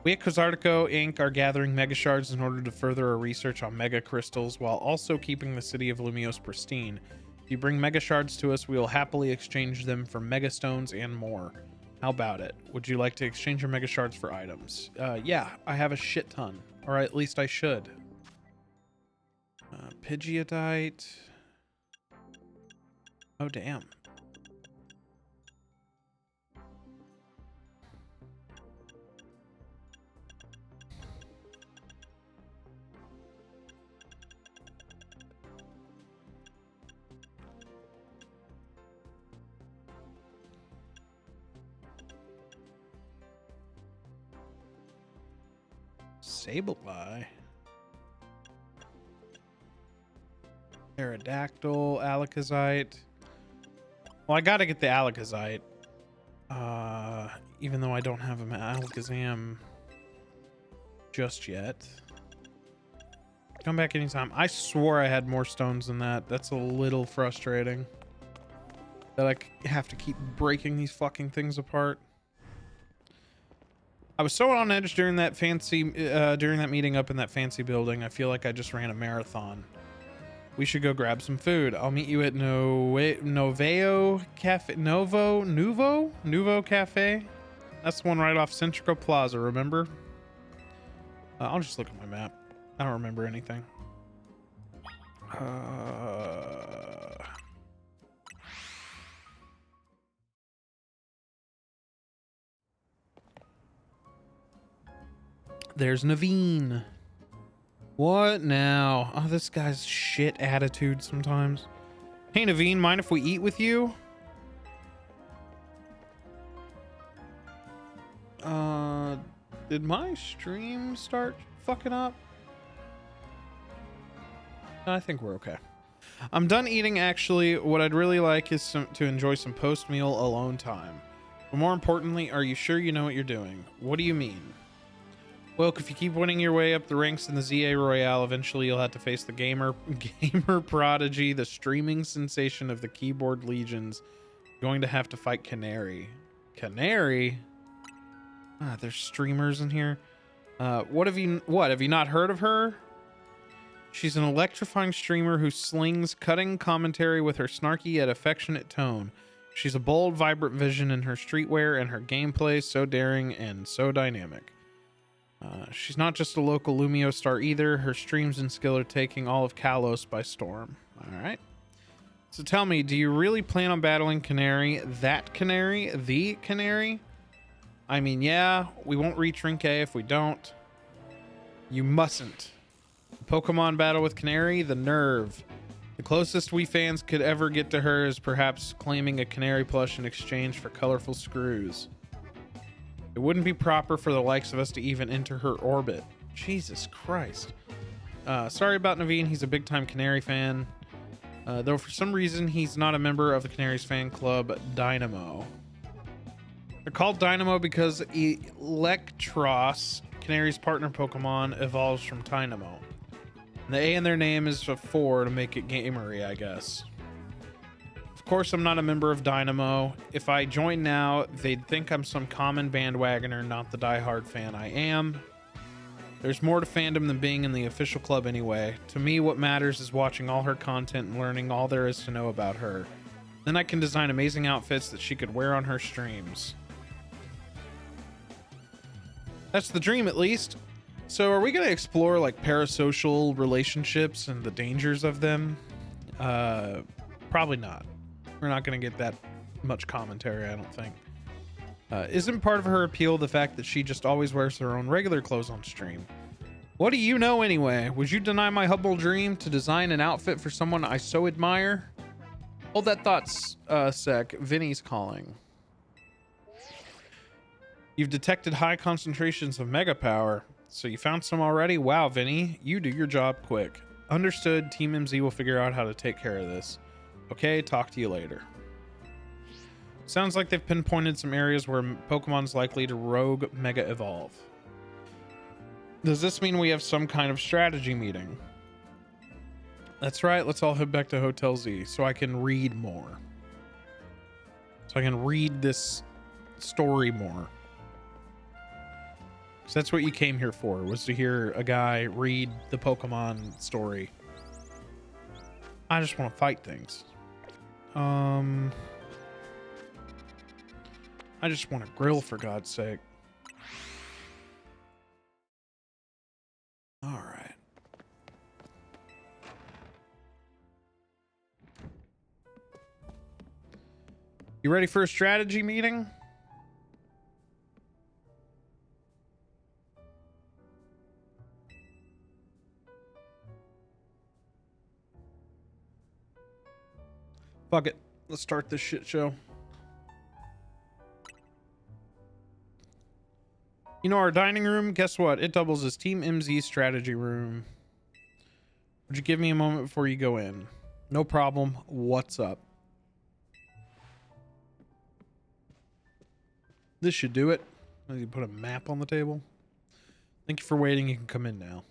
We at Quasartico Inc. are gathering Mega Shards in order to further our research on Mega Crystals while also keeping the city of Lumios pristine. If you bring Mega Shards to us, we will happily exchange them for Mega Stones and more. How about it? Would you like to exchange your Mega Shards for items? Yeah, I have a shit ton. Or at least I should. Pidgeotite. Oh, damn. Sableye. Aerodactyl, Alakazite. Well, I gotta get the Alakazite. Even though I don't have an Alakazam just yet. Come back anytime. I swore I had more stones than that. That's a little frustrating. that I have to keep breaking these fucking things apart. I was so on edge during that meeting up in that fancy building. I feel like I just ran a marathon. We should go grab some food. I'll meet you at Nuevo Cafe. That's the one right off Centrico Plaza, remember? I'll just look at my map. I don't remember anything. There's Naveen. What now? Oh, this guy's shit attitude sometimes. Hey, Naveen, mind if we eat with you? Did my stream start fucking up? I think we're okay. I'm done eating, actually. What I'd really like is to enjoy some post-meal alone time. But more importantly, are you sure you know what you're doing? What do you mean? Well, if you keep winning your way up the ranks in the ZA Royale, eventually you'll have to face the gamer prodigy, the streaming sensation of the keyboard legions. You're going to have to fight Canary. Canary? Ah, there's streamers in here. What have you not heard of her? She's an electrifying streamer who slings cutting commentary with her snarky yet affectionate tone. She's a bold, vibrant vision in her streetwear, and her gameplay so daring and so dynamic. She's not just a local Lumio star either. Her streams and skill are taking all of Kalos by storm. All right. So tell me, do you really plan on battling Canary? That Canary? The Canary? I mean, yeah, we won't reach Rinke if we don't. You mustn't. Pokemon battle with Canary? The nerve. The closest we fans could ever get to her is perhaps claiming a Canary plush in exchange for colorful screws. It wouldn't be proper for the likes of us to even enter her orbit. Jesus Christ. Sorry about Naveen. He's a big-time Canary fan. Though for some reason, he's not a member of the Canary's fan club, Dynamo. They're called Dynamo because Electros, Canary's partner Pokemon, evolves from Dynamo. And the A in their name is a 4 to make it gamery, I guess. Of course, I'm not a member of Dynamo. If I join now, they'd think I'm some common bandwagoner, not the diehard fan I am. There's more to fandom than being in the official club anyway. To me, what matters is watching all her content and learning all there is to know about her. Then I can design amazing outfits that she could wear on her streams. That's the dream, at least. So are we going to explore like parasocial relationships and the dangers of them? Probably not. We're not going to get that much commentary, I don't think. Isn't part of her appeal the fact that she just always wears her own regular clothes on stream? What do you know anyway? Would you deny my humble dream to design an outfit for someone I so admire? Hold that thought sec. Vinny's calling. You've detected high concentrations of mega power. So you found some already? Wow, Vinny. You do your job quick. Understood. Team MZ will figure out how to take care of this. Okay, talk to you later. Sounds like they've pinpointed some areas where Pokemon's likely to rogue mega evolve. Does this mean we have some kind of strategy meeting? That's right. Let's all head back to Hotel Z so I can read more. So I can read this story more. So that's what you came here for, was to hear a guy read the Pokemon story. I just want to fight things. I just want to grill, for God's sake. All right. You ready for a strategy meeting? Fuck it. Let's start this shit show. You know our dining room? Guess what? It doubles as Team MZ strategy room. Would you give me a moment before you go in? No problem. What's up? This should do it. You put a map on the table. Thank you for waiting. You can come in now.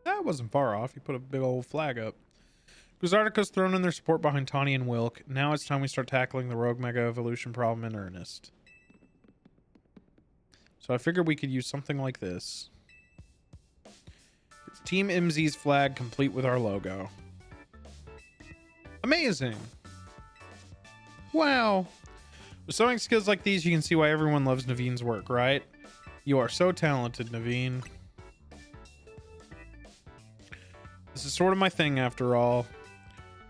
That wasn't far off. You put a big old flag up. Bizardica's thrown in their support behind Tawny and Wilk. Now it's time we start tackling the Rogue Mega Evolution problem in earnest. So I figured we could use something like this. It's Team MZ's flag complete with our logo. Amazing. Wow. With sewing skills like these, you can see why everyone loves Naveen's work, right? You are so talented, Naveen. This is sort of my thing after all.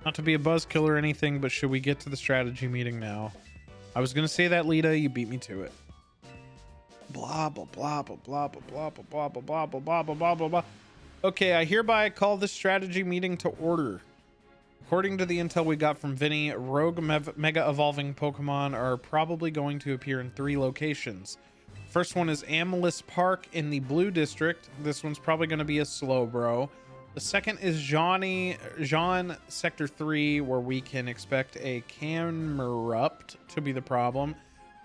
Not to be a buzzkill or anything, but should we get to the strategy meeting now? I was gonna say that, Lita, you beat me to it. Blah blah blah blah blah blah blah blah blah blah blah blah blah blah blah blah. Okay, I hereby call this strategy meeting to order. According to the intel we got from Vinny, rogue mega evolving Pokemon are probably going to appear in 3 locations. First one is Amethyst Park in the Blue District. This one's probably going to be a Slowbro. The second is Jean Sector 3, where we can expect a Camerupt to be the problem.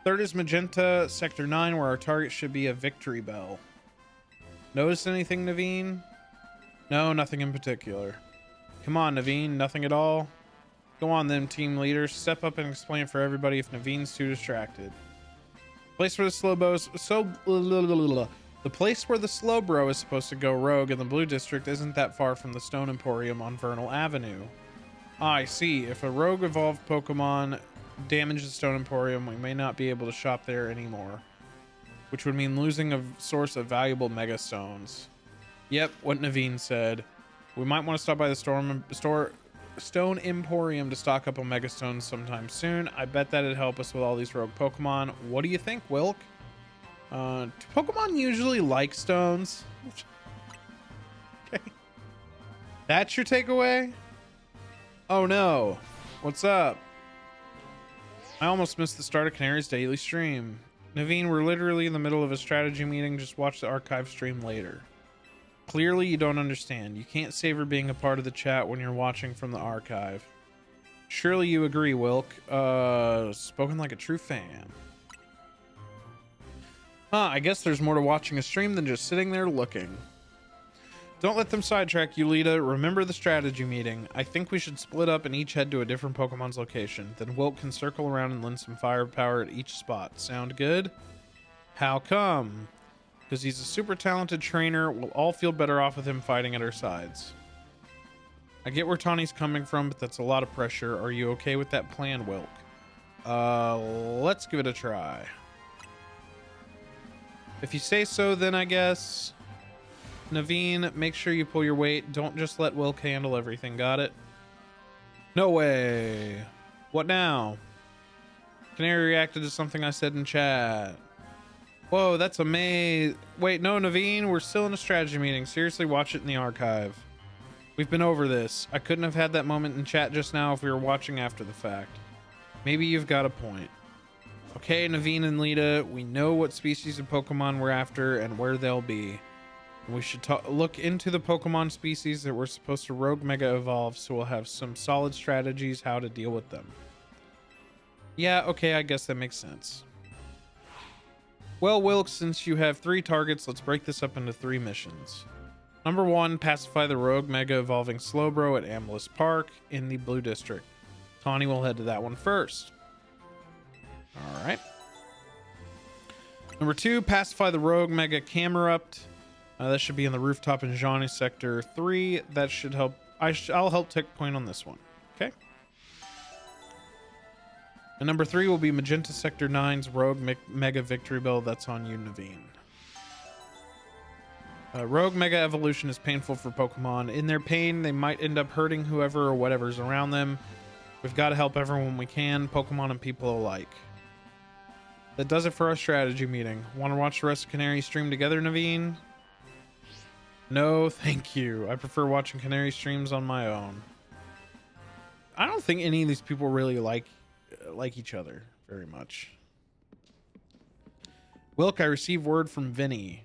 Third is Magenta Sector 9, where our target should be a Victory Bell. Notice anything, Naveen? No, nothing in particular. Come on, Naveen, nothing at all? Go on then, team leaders. Step up and explain for everybody if Naveen's too distracted. Place where the The place where the Slowbro is supposed to go rogue in the Blue District isn't that far from the Stone Emporium on Vernal Avenue. Ah, I see. If a rogue evolved Pokemon damages the Stone Emporium, we may not be able to shop there anymore, which would mean losing a source of valuable Mega Stones. Yep, what Naveen said. We might want to stop by the Stone Emporium to stock up on Mega Stones sometime soon. I bet that'd help us with all these rogue Pokemon. What do you think, Wilk? Do Pokemon usually like stones? Okay. That's your takeaway? Oh no. What's up? I almost missed the start of Canary's daily stream. Naveen, we're literally in the middle of a strategy meeting. Just watch the archive stream later. Clearly you don't understand. You can't savor being a part of the chat when you're watching from the archive. Surely you agree, Wilk. Spoken like a true fan. I guess there's more to watching a stream than just sitting there looking. Don't let them sidetrack you, Lita. Remember the strategy meeting. I think we should split up and each head to a different Pokemon's location. Then Wilk can circle around and lend some firepower at each spot. Sound good? How come? Because he's a super talented trainer. We'll all feel better off with him fighting at our sides. I get where Tawny's coming from, but that's a lot of pressure. Are you okay with that plan, Wilk? Let's give it a try. If you say so, then I guess. Naveen, make sure you pull your weight. Don't just let Wilk handle everything. Got it? No way. What now? Canary reacted to something I said in chat. Whoa, that's amazing. Wait, no, Naveen, we're still in a strategy meeting. Seriously, watch it in the archive. We've been over this. I couldn't have had that moment in chat just now if we were watching after the fact. Maybe you've got a point. Okay, Naveen and Lita, we know what species of Pokemon we're after and where they'll be. We should look into the Pokemon species that we're supposed to rogue mega evolve, so we'll have some solid strategies how to deal with them. Yeah, okay, I guess that makes sense. Well, Wilkes, since you have 3 targets, let's break this up into 3 missions. Number 1, pacify the rogue mega evolving Slowbro at Amethyst Park in the Blue District. Tawny will head to that one first. All right. Number 2, pacify the rogue mega Camerupt. That should be in the rooftop in Johnny Sector 3. That should help. I'll help take point on this one. Okay. And number 3 will be Magenta Sector 9's rogue mega Victory Bell. That's on you, Naveen. Rogue mega evolution is painful for Pokemon. In their pain, they might end up hurting whoever or whatever's around them. We've got to help everyone we can, Pokemon and people alike. That does it for our strategy meeting. Want to watch the rest of Canary's stream together, Naveen? No, thank you. I prefer watching Canary streams on my own. I don't think any of these people really like each other very much. Wilk, I received word from Vinny.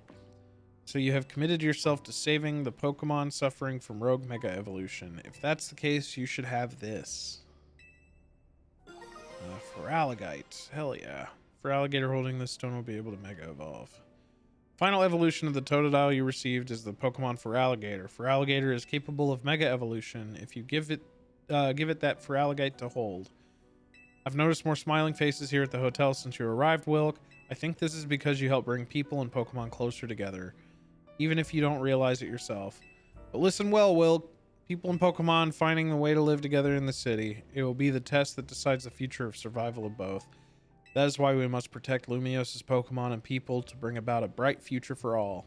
So you have committed yourself to saving the Pokemon suffering from rogue mega evolution. If that's the case, you should have this. Feraligatr. Hell yeah. Feraligatr holding this stone will be able to mega evolve. Final evolution of the Totodile you received is the Pokemon Feraligatr. Feraligatr is capable of mega evolution. If you give it give it that Feraligatr to hold. I've noticed more smiling faces here at the hotel since you arrived, Wilk. I think this is because you help bring people and Pokemon closer together, even if you don't realize it yourself. But listen well, Wilk. People and Pokemon finding a way to live together in the city. It will be the test that decides the future of survival of both. That is why we must protect Lumios's Pokemon and people to bring about a bright future for all.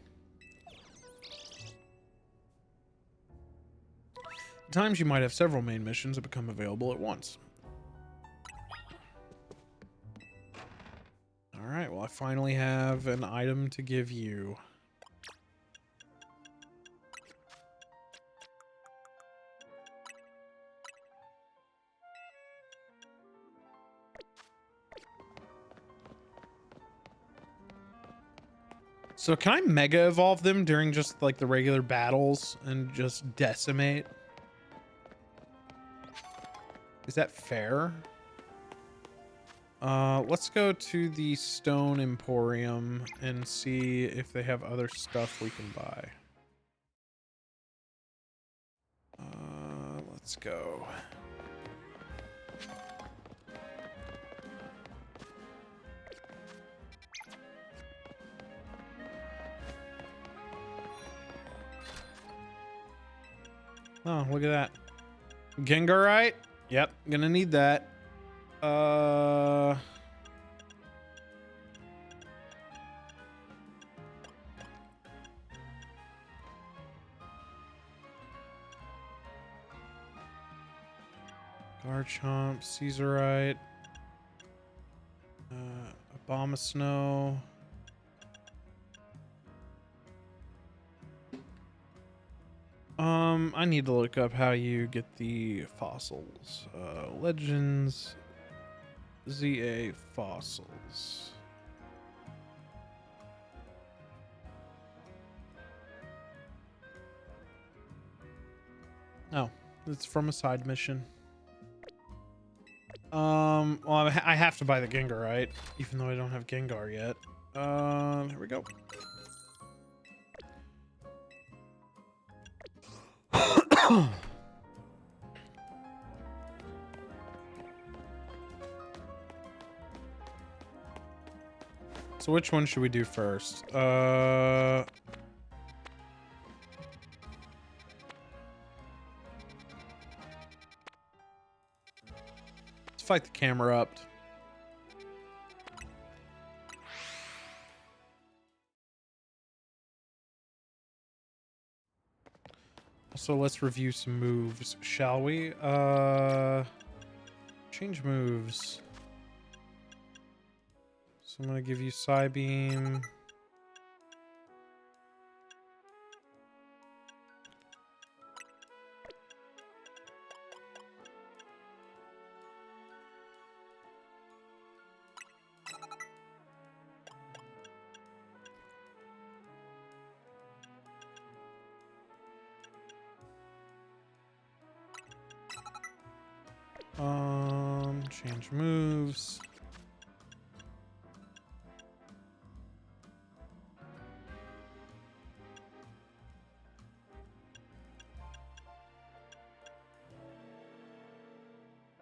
At times you might have several main missions that become available at once. Alright, well I finally have an item to give you. So can I Mega Evolve them during just like the regular battles and just decimate? Is that fair? Let's go to the Stone Emporium and see if they have other stuff we can buy. Let's go. Oh, look at that. Gengarite? Yep, gonna need that. Garchomp, Caesarite, Abomasnow. I need to look up how you get the fossils. Legends, ZA fossils. Oh, it's from a side mission. Well, I have to buy the Gengar, right? Even though I don't have Gengar yet. Here we go. So which one should we do first? Let's fight the camera up. So let's review some moves, shall we? Change moves. So I'm gonna give you Psybeam. Change moves.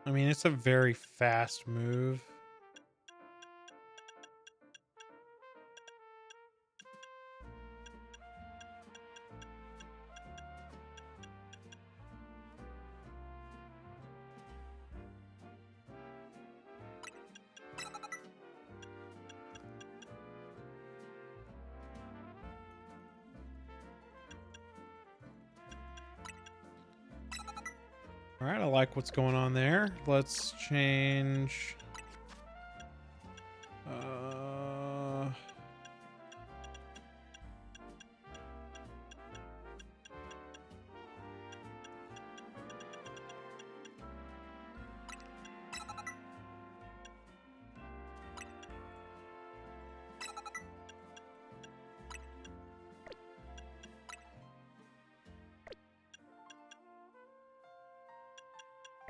I mean, it's a very fast move. All right, I like what's going on there. Let's change.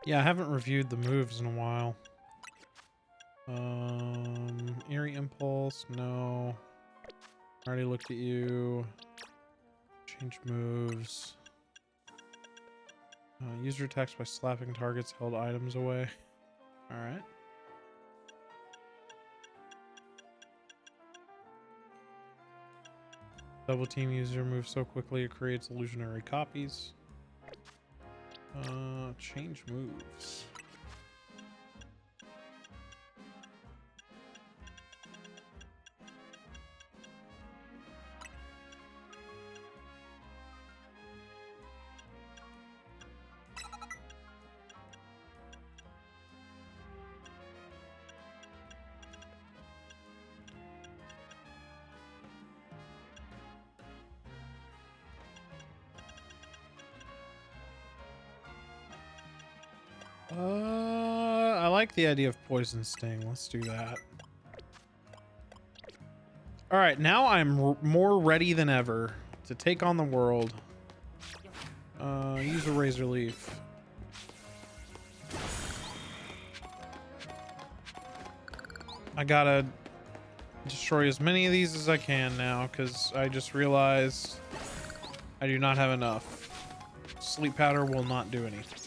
Yeah, I haven't reviewed the moves in a while. Eerie Impulse, no. Already looked at you. Change moves. User attacks by slapping targets, held items away. All right. Double team user moves so quickly it creates illusionary copies. Change moves. I like the idea of poison sting. Let's do that. All right, now I'm more ready than ever to take on the world. Use a razor leaf. I gotta destroy as many of these as I can now because I just realized I do not have enough. Sleep powder will not do anything.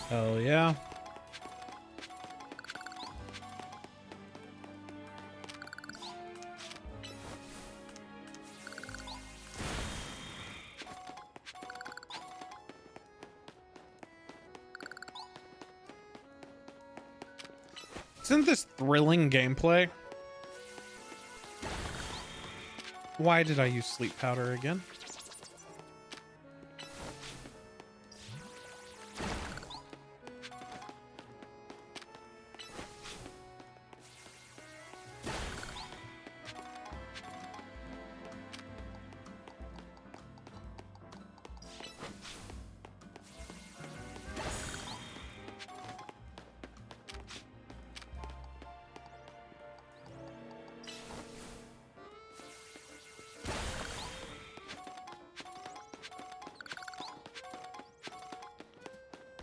Hell yeah. Isn't this thrilling gameplay? Why did I use sleep powder again?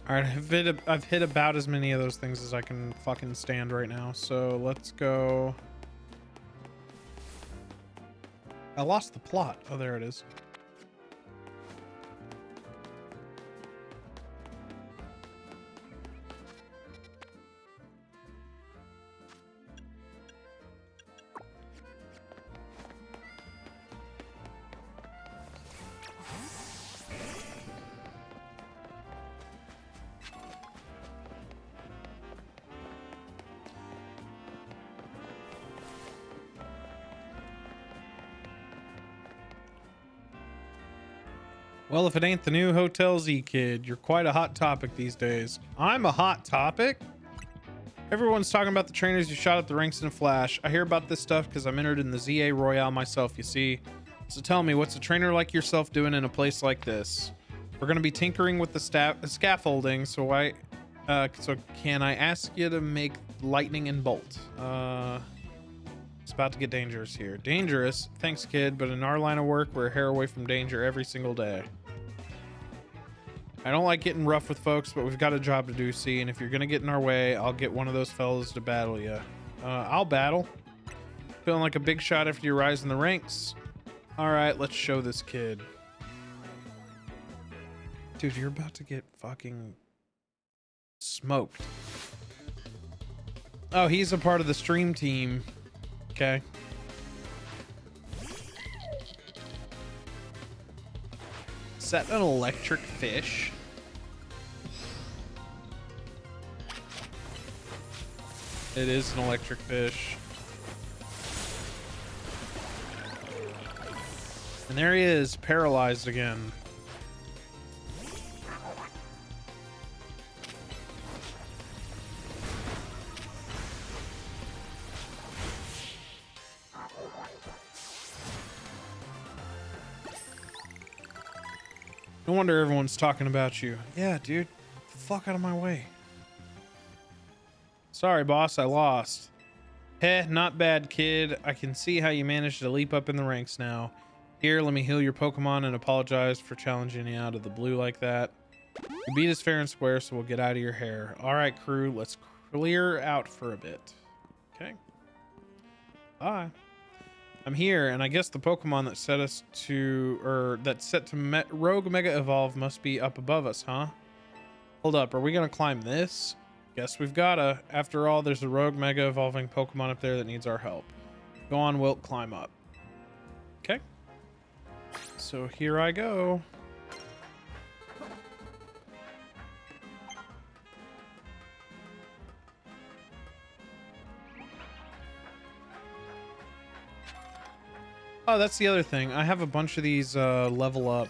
All right, I've hit about as many of those things as I can fucking stand right now. So let's go. I lost the plot. Oh, there it is. Well, if it ain't the new Hotel Z kid, you're quite a hot topic these days. I'm a hot topic? Everyone's talking about the trainers you shot at the ranks in a flash. I hear about this stuff because I'm entered in the ZA Royale myself, you see. So tell me, what's a trainer like yourself doing in a place like this? We're going to be tinkering with the scaffolding, so can I ask you to make lightning and bolt? It's about to get dangerous here. Dangerous? Thanks, kid, but in our line of work, we're a hair away from danger every single day. I don't like getting rough with folks, but we've got a job to do, see, and if you're gonna get in our way, I'll get one of those fellas to battle you. I'll battle. Feeling like a big shot after you rise in the ranks. All right, let's show this kid. Dude, you're about to get fucking smoked. Oh, he's a part of the stream team. Okay. Is that an electric fish? It is an electric fish. And there he is, paralyzed again. No wonder everyone's talking about you. Yeah, dude. Get the fuck out of my way. Sorry, boss. I lost. Heh, not bad, kid. I can see how you managed to leap up in the ranks now. Here, let me heal your Pokemon and apologize for challenging you out of the blue like that. You beat us fair and square, so we'll get out of your hair. All right, crew. Let's clear out for a bit. Okay. Bye. I'm here, and I guess the Pokemon that set us to, or that's set to Rogue Mega Evolve must be up above us, huh? Hold up, are we gonna climb this? Guess we've gotta. After all, there's a Rogue Mega Evolving Pokemon up there that needs our help. Go on, Wilt, climb up. Okay. So here I go. Oh, that's the other thing. I have a bunch of these level up.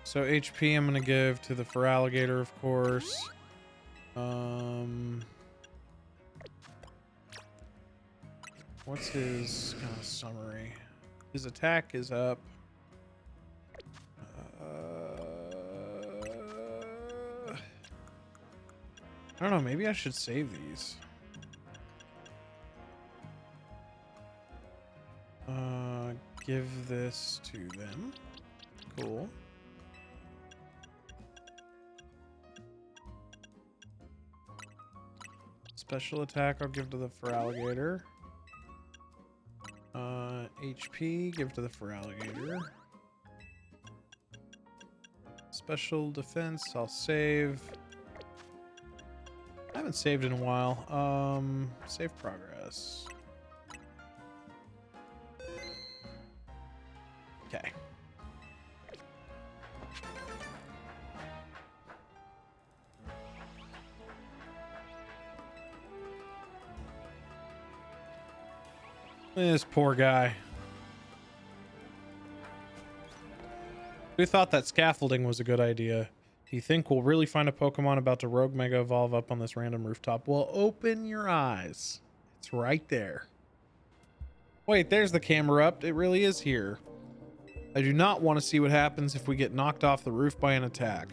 So HP I'm going to give to the Feraligatr, of course. What's his kind of summary? His attack is up. I don't know, maybe I should save these. Give this to them. Cool. Special attack I'll give to the Feraligatr. HP, give to the Feraligatr. Special defense, I'll save. I haven't saved in a while. Save progress. Okay. This poor guy. We thought that scaffolding was a good idea. Do you think we'll really find a Pokemon about to Rogue Mega Evolve up on this random rooftop? Well, open your eyes. It's right there. Wait, there's the camera up. It really is here. I do not want to see what happens if we get knocked off the roof by an attack.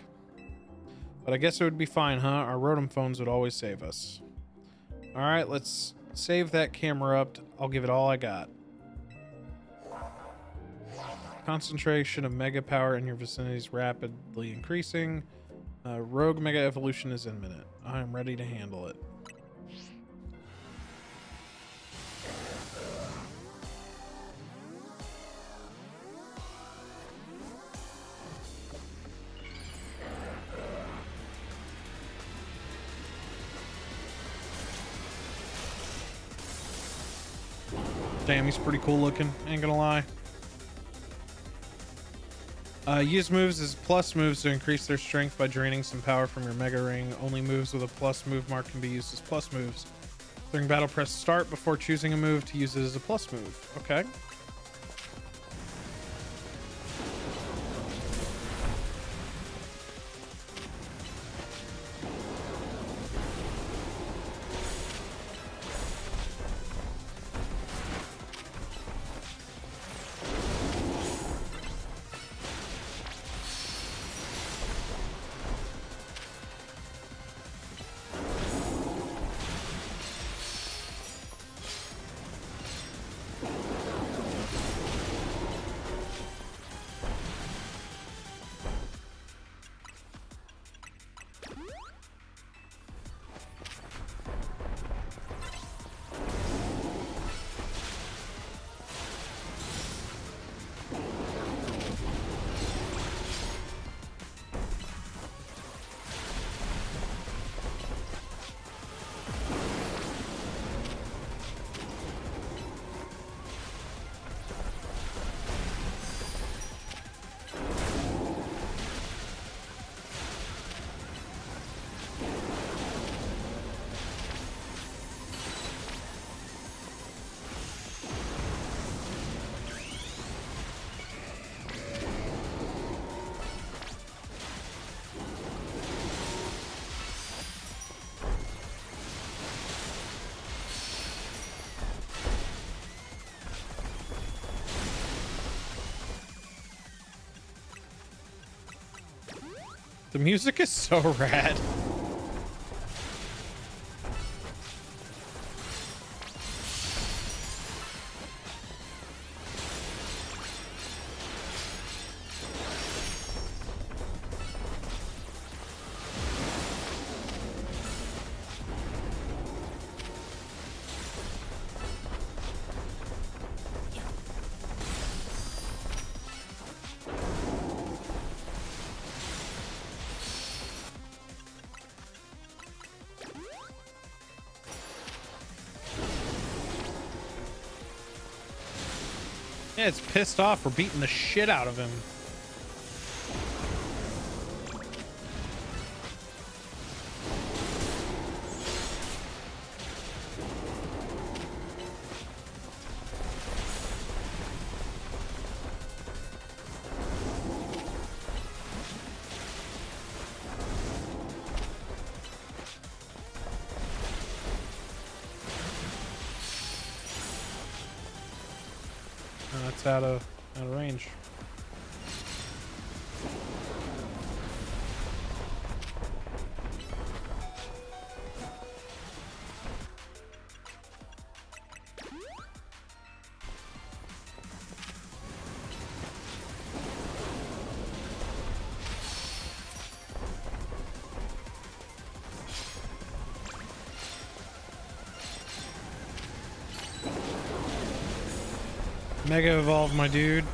But I guess it would be fine, huh? Our Rotom phones would always save us. All right, let's save that camera up. I'll give it all I got. Concentration of Mega Power in your vicinity is rapidly increasing. Rogue Mega Evolution is imminent. I am ready to handle it. Damn, he's pretty cool looking, ain't gonna lie. Use moves as plus moves to increase their strength by draining some power from your Mega Ring. Only moves with a plus move mark can be used as plus moves. During battle, press start before choosing a move to use it as a plus move. Okay. The music is so rad. Yeah, it's pissed off. We're beating the shit out of him. That's out of range. Mega evolve, my dude.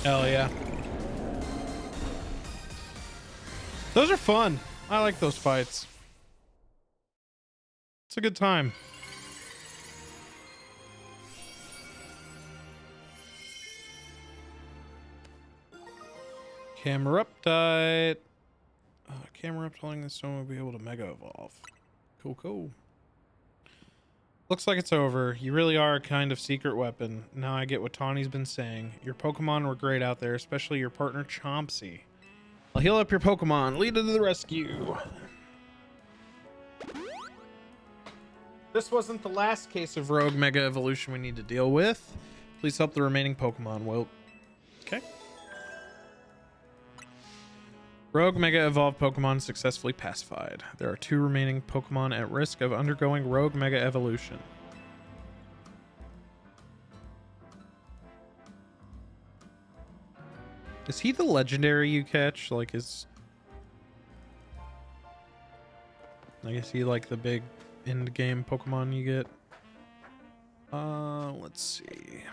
Hell yeah. Those are fun. I like those fights. It's a good time. Camera update. Camera up telling this stone will be able to mega evolve. Cool, cool. Looks like it's over. You really are a kind of secret weapon. Now I get what Tawny's been saying. Your Pokemon were great out there, especially your partner Chompsy. I'll heal up your Pokemon. Lead it to the rescue. This wasn't the last case of Rogue Mega Evolution we need to deal with. Please help the remaining Pokemon. Well, okay. Rogue Mega Evolved Pokemon successfully pacified. There are 2 remaining Pokemon at risk of undergoing Rogue Mega Evolution. Is he the legendary you catch? Like, is... I guess he like the big end game Pokemon you get? Let's see.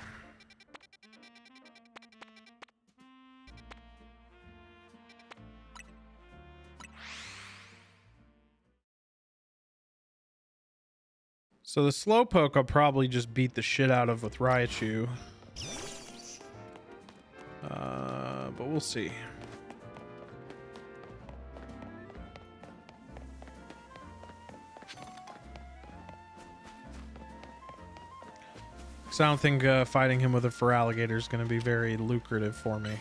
So the Slowpoke I'll probably just beat the shit out of with Raichu. But we'll see. So I don't think fighting him with a Feraligatr is going to be very lucrative for me.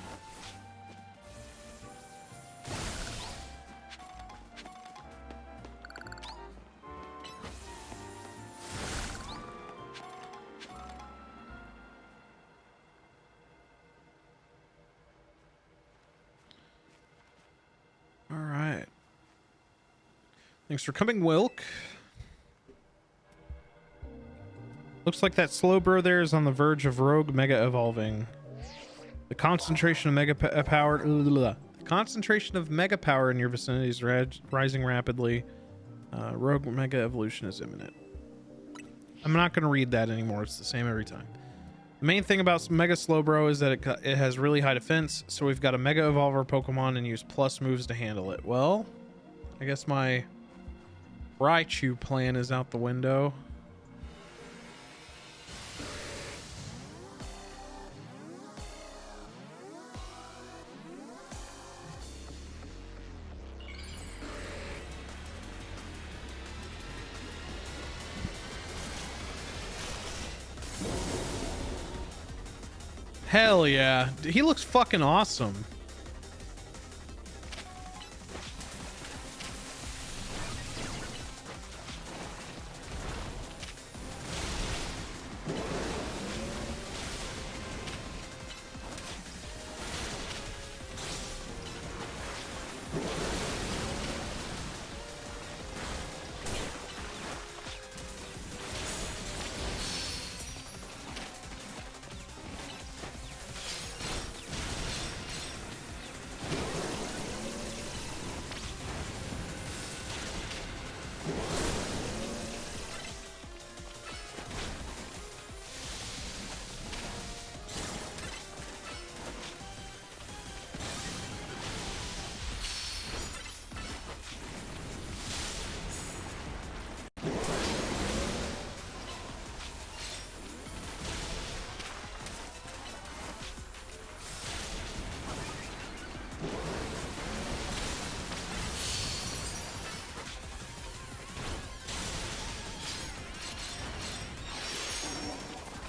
All right. Thanks for coming, Wilk. Looks like that Slowbro there is on the verge of Rogue Mega evolving. The concentration of Mega power in your vicinity is rising rapidly. Rogue Mega evolution is imminent. I'm not going to read that anymore. It's the same every time. The main thing about Mega Slowbro is that it has really high defense, so we've got to Mega Evolve our Pokemon and use plus moves to handle it. Well, I guess my Raichu plan is out the window. Hell yeah. He looks fucking awesome.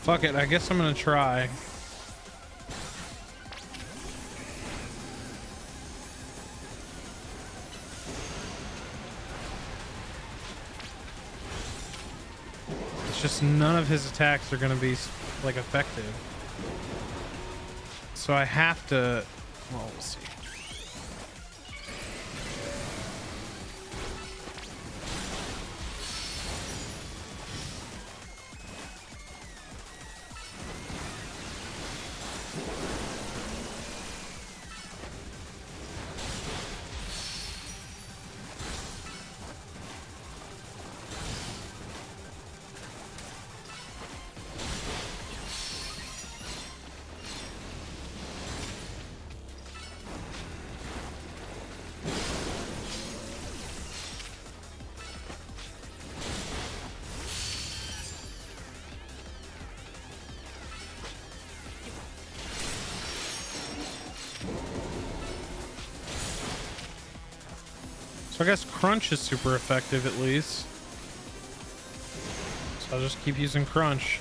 Fuck it, I guess I'm gonna try. It's just none of his attacks are gonna be like effective. So I have to, well, we'll see. So I guess Crunch is super effective at least. So I'll just keep using Crunch.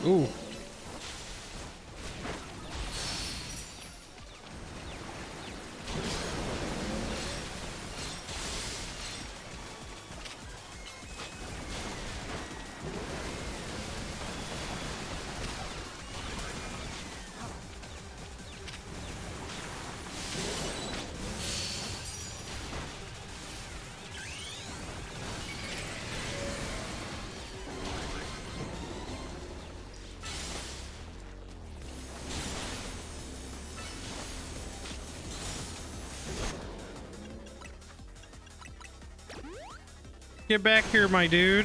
Ooh. Get back here, my dude.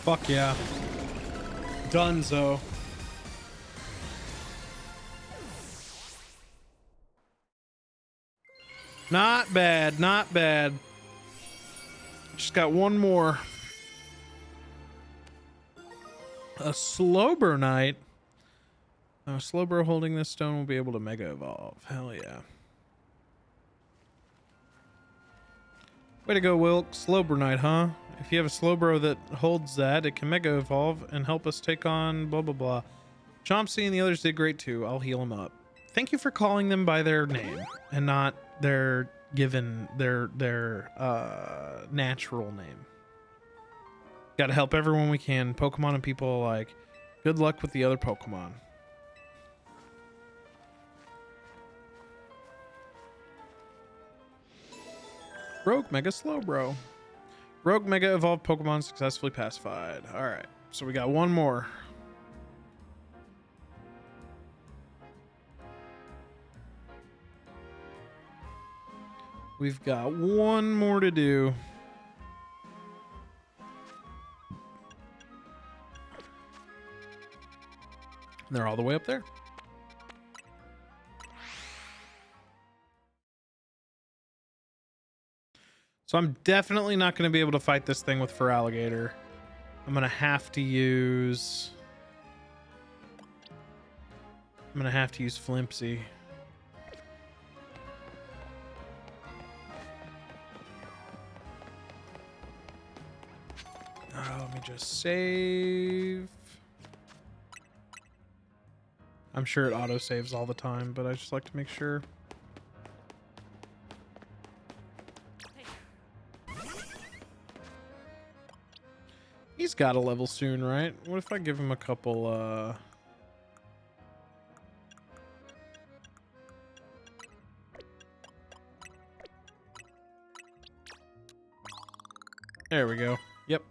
Fuck yeah. Dunzo. Not bad, not bad. Just got one more. A Slowbro Knight. Slowbro holding this stone will be able to Mega Evolve. Hell yeah. Way to go, Wilk. Slowbro Knight, huh? If you have a Slowbro that holds that, it can Mega Evolve and help us take on blah blah blah. Chomsky and the others did great too. I'll heal them up. Thank you for calling them by their name and not their natural name. Gotta help everyone we can, Pokemon and people alike. Good luck with the other Pokemon. Rogue Mega Slowbro. Rogue Mega Evolved Pokemon successfully pacified. Alright, so we got one more. We've got one more to do. And they're all the way up there. So I'm definitely not going to be able to fight this thing with Feraligatr. I'm going to have to use... Flimpsy. Let me just save. I'm sure it auto-saves all the time, but I just like to make sure. He's got a level soon, right? What if I give him a couple, There we go. Yep.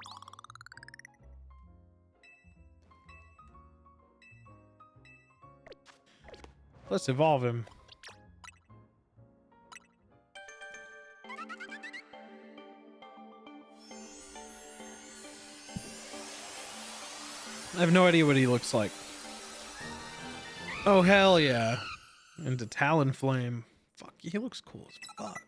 Let's evolve him. I have no idea what he looks like. Oh, hell yeah. Into Talonflame. Fuck, he looks cool as fuck.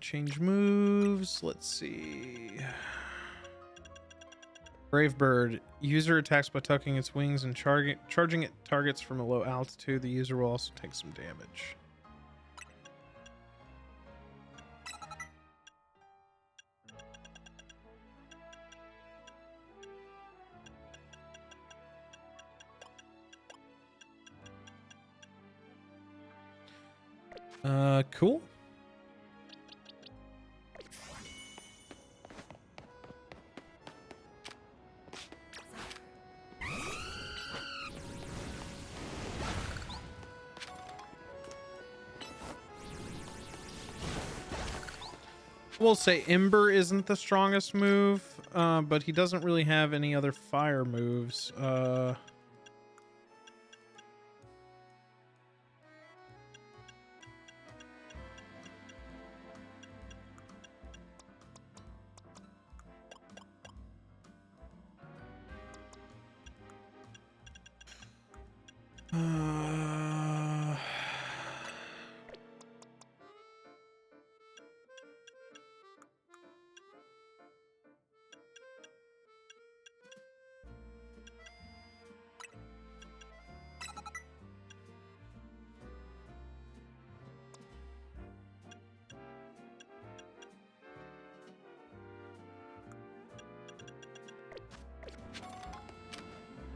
Change moves. Let's see. Brave Bird. User attacks by tucking its wings and charging at targets from a low altitude. The user will also take some damage. Cool. We'll say Ember isn't the strongest move, but he doesn't really have any other fire moves.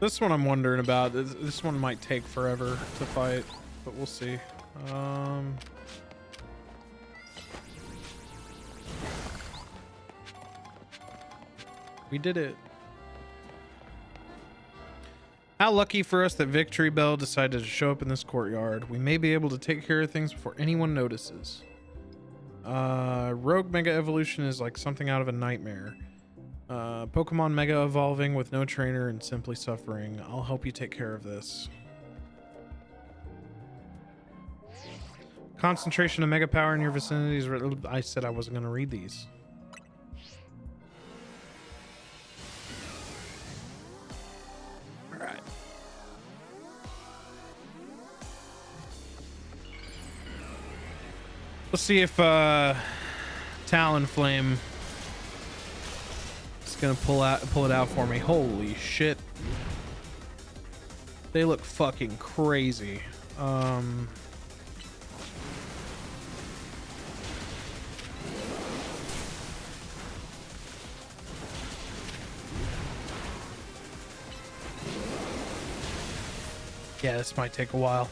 This one I'm wondering about. This one might take forever to fight, but we'll see. We did it. How lucky for us that Victory Bell decided to show up in this courtyard. We may be able to take care of things before anyone notices. Rogue Mega Evolution is like something out of a nightmare. Pokemon Mega Evolving with no trainer and simply suffering. I'll help you take care of this. Concentration of Mega Power in your vicinity is... I said I wasn't going to read these. Let's see if Talonflame is gonna pull it out for me. Holy shit. They look fucking crazy. Yeah, this might take a while.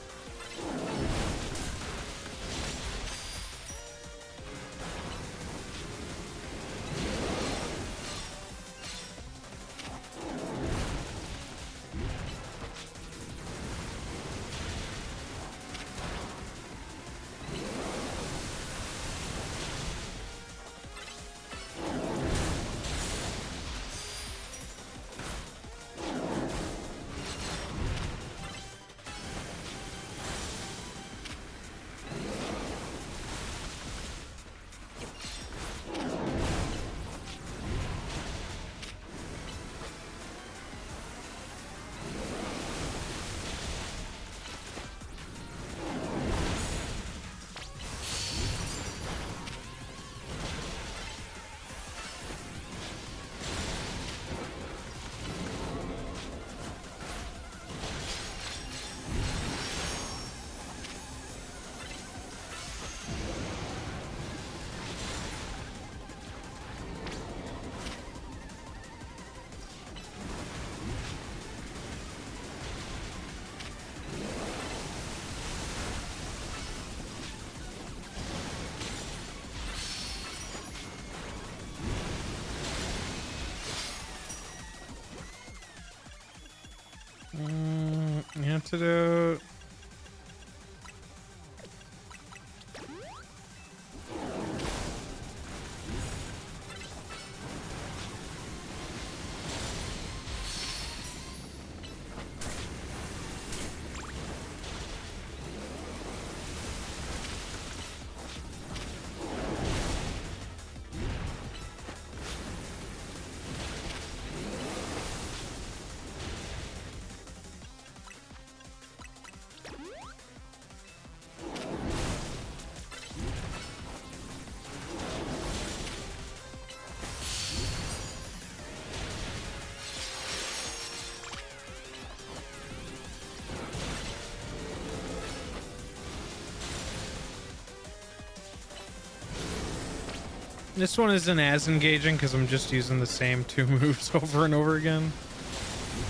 Antidote. This one isn't as engaging because I'm just using the same two moves over and over again.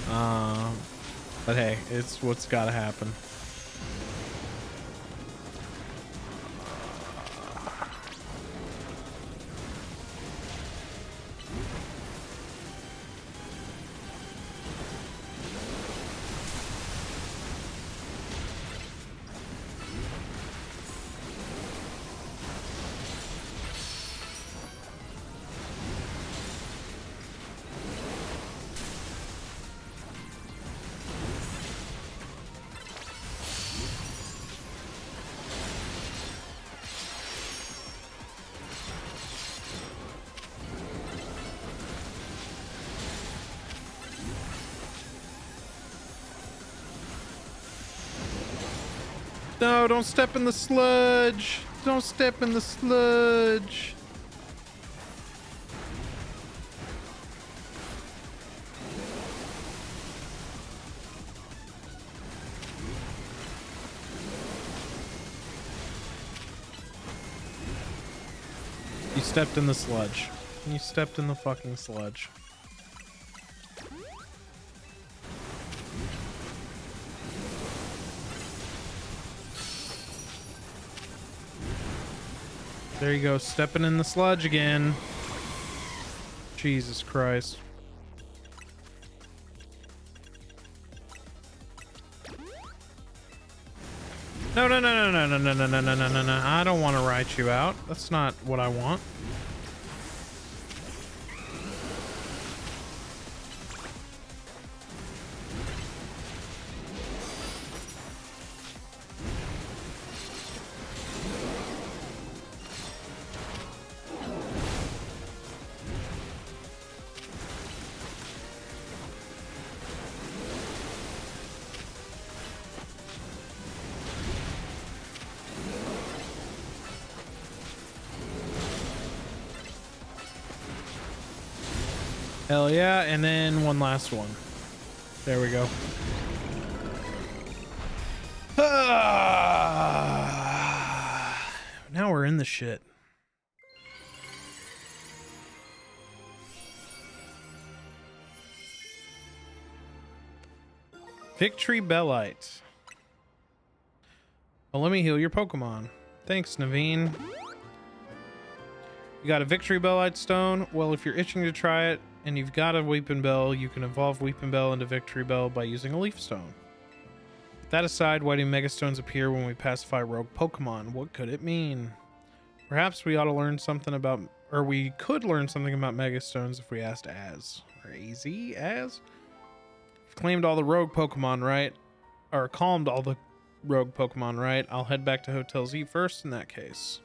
But hey, it's what's gotta happen. No, don't step in the sludge. Don't step in the sludge. You stepped in the sludge. You stepped in the fucking sludge. There you go, stepping in the sludge again. Jesus Christ. No, no, no, no, no, no, no, no, no, no, no, no. I don't want to write you out. That's not what I want. Hell yeah, and then one last one. There we go. Now we're in the shit. Victory Bellite. Well, let me heal your Pokemon. Thanks, Naveen. You got a Victory Bellite Stone? Well, if you're itching to try it and you've got a Weepin' Bell, you can evolve Weepin' Bell into Victory Bell by using a Leaf Stone. That aside, why do Mega Stones appear when we pacify rogue Pokemon? What could it mean? Perhaps we ought to learn something about, or we could learn something about Mega Stones if we asked Az. Or AZ? Az? You've claimed all the rogue Pokemon, right? Or calmed all the rogue Pokemon, right? I'll head back to Hotel Z first in that case.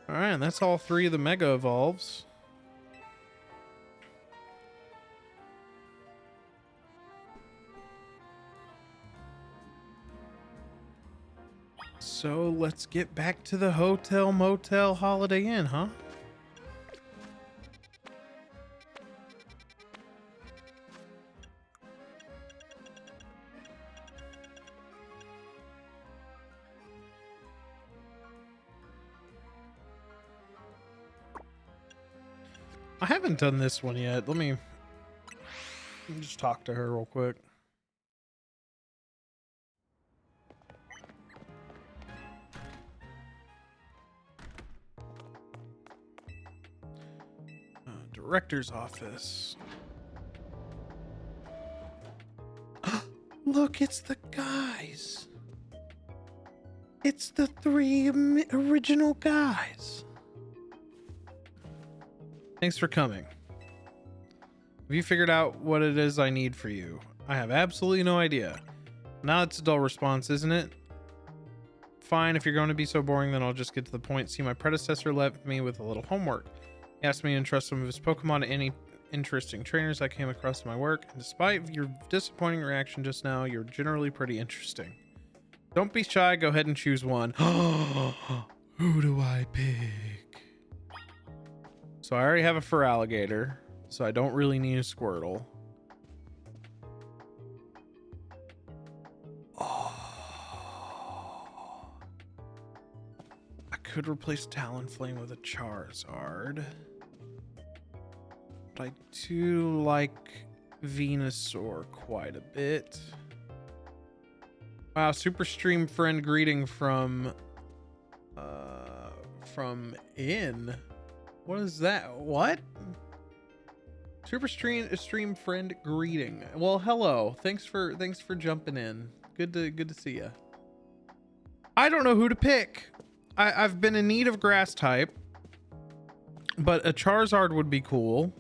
Alright, and that's all 3 of the Mega Evolves. So let's get back to the Hotel Motel Holiday Inn, huh? I haven't done this one yet. Let me just talk to her real quick. Director's office. Look, it's the guys. It's the 3 original guys. Thanks for coming. Have you figured out what it is I need for you? I have absolutely no idea. Now it's a dull response, isn't it? Fine, if you're going to be so boring, then I'll just get to the point. See, my predecessor left me with a little homework. He asked me to entrust some of his Pokemon to any interesting trainers I came across in my work. And despite your disappointing reaction just now, you're generally pretty interesting. Don't be shy, go ahead and choose one. Who do I pick? So I already have a Feraligatr, so I don't really need a Squirtle. Oh. I could replace Talonflame with a Charizard. But I do like Venusaur quite a bit. Wow, super stream friend greeting from In. What is that? What? Super stream friend greeting. Well, hello. Thanks for jumping in. Good to see you. I don't know who to pick. I've been in need of grass type, but a Charizard would be cool.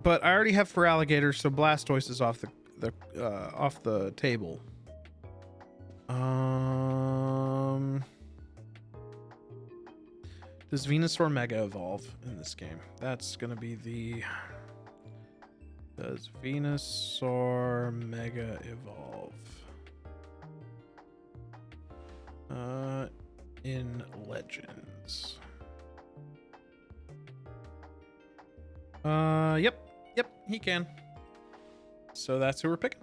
But I already have Feraligatr, so Blastoise is off the table. Does Venusaur Mega Evolve in this game? That's gonna be the... Does Venusaur Mega Evolve? In Legends. Yep, he can. So that's who we're picking.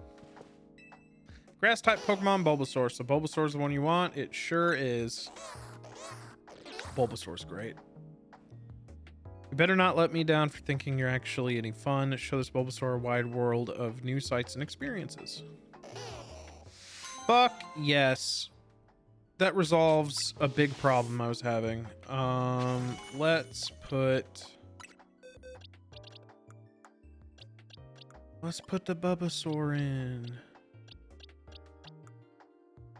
Grass type Pokemon, Bulbasaur. So Bulbasaur's the one you want. It sure is. Bulbasaur's great. You better not let me down for thinking you're actually any fun. Show this Bulbasaur a wide world of new sights and experiences. Fuck yes. That resolves a big problem I was having. Let's put the Bulbasaur in.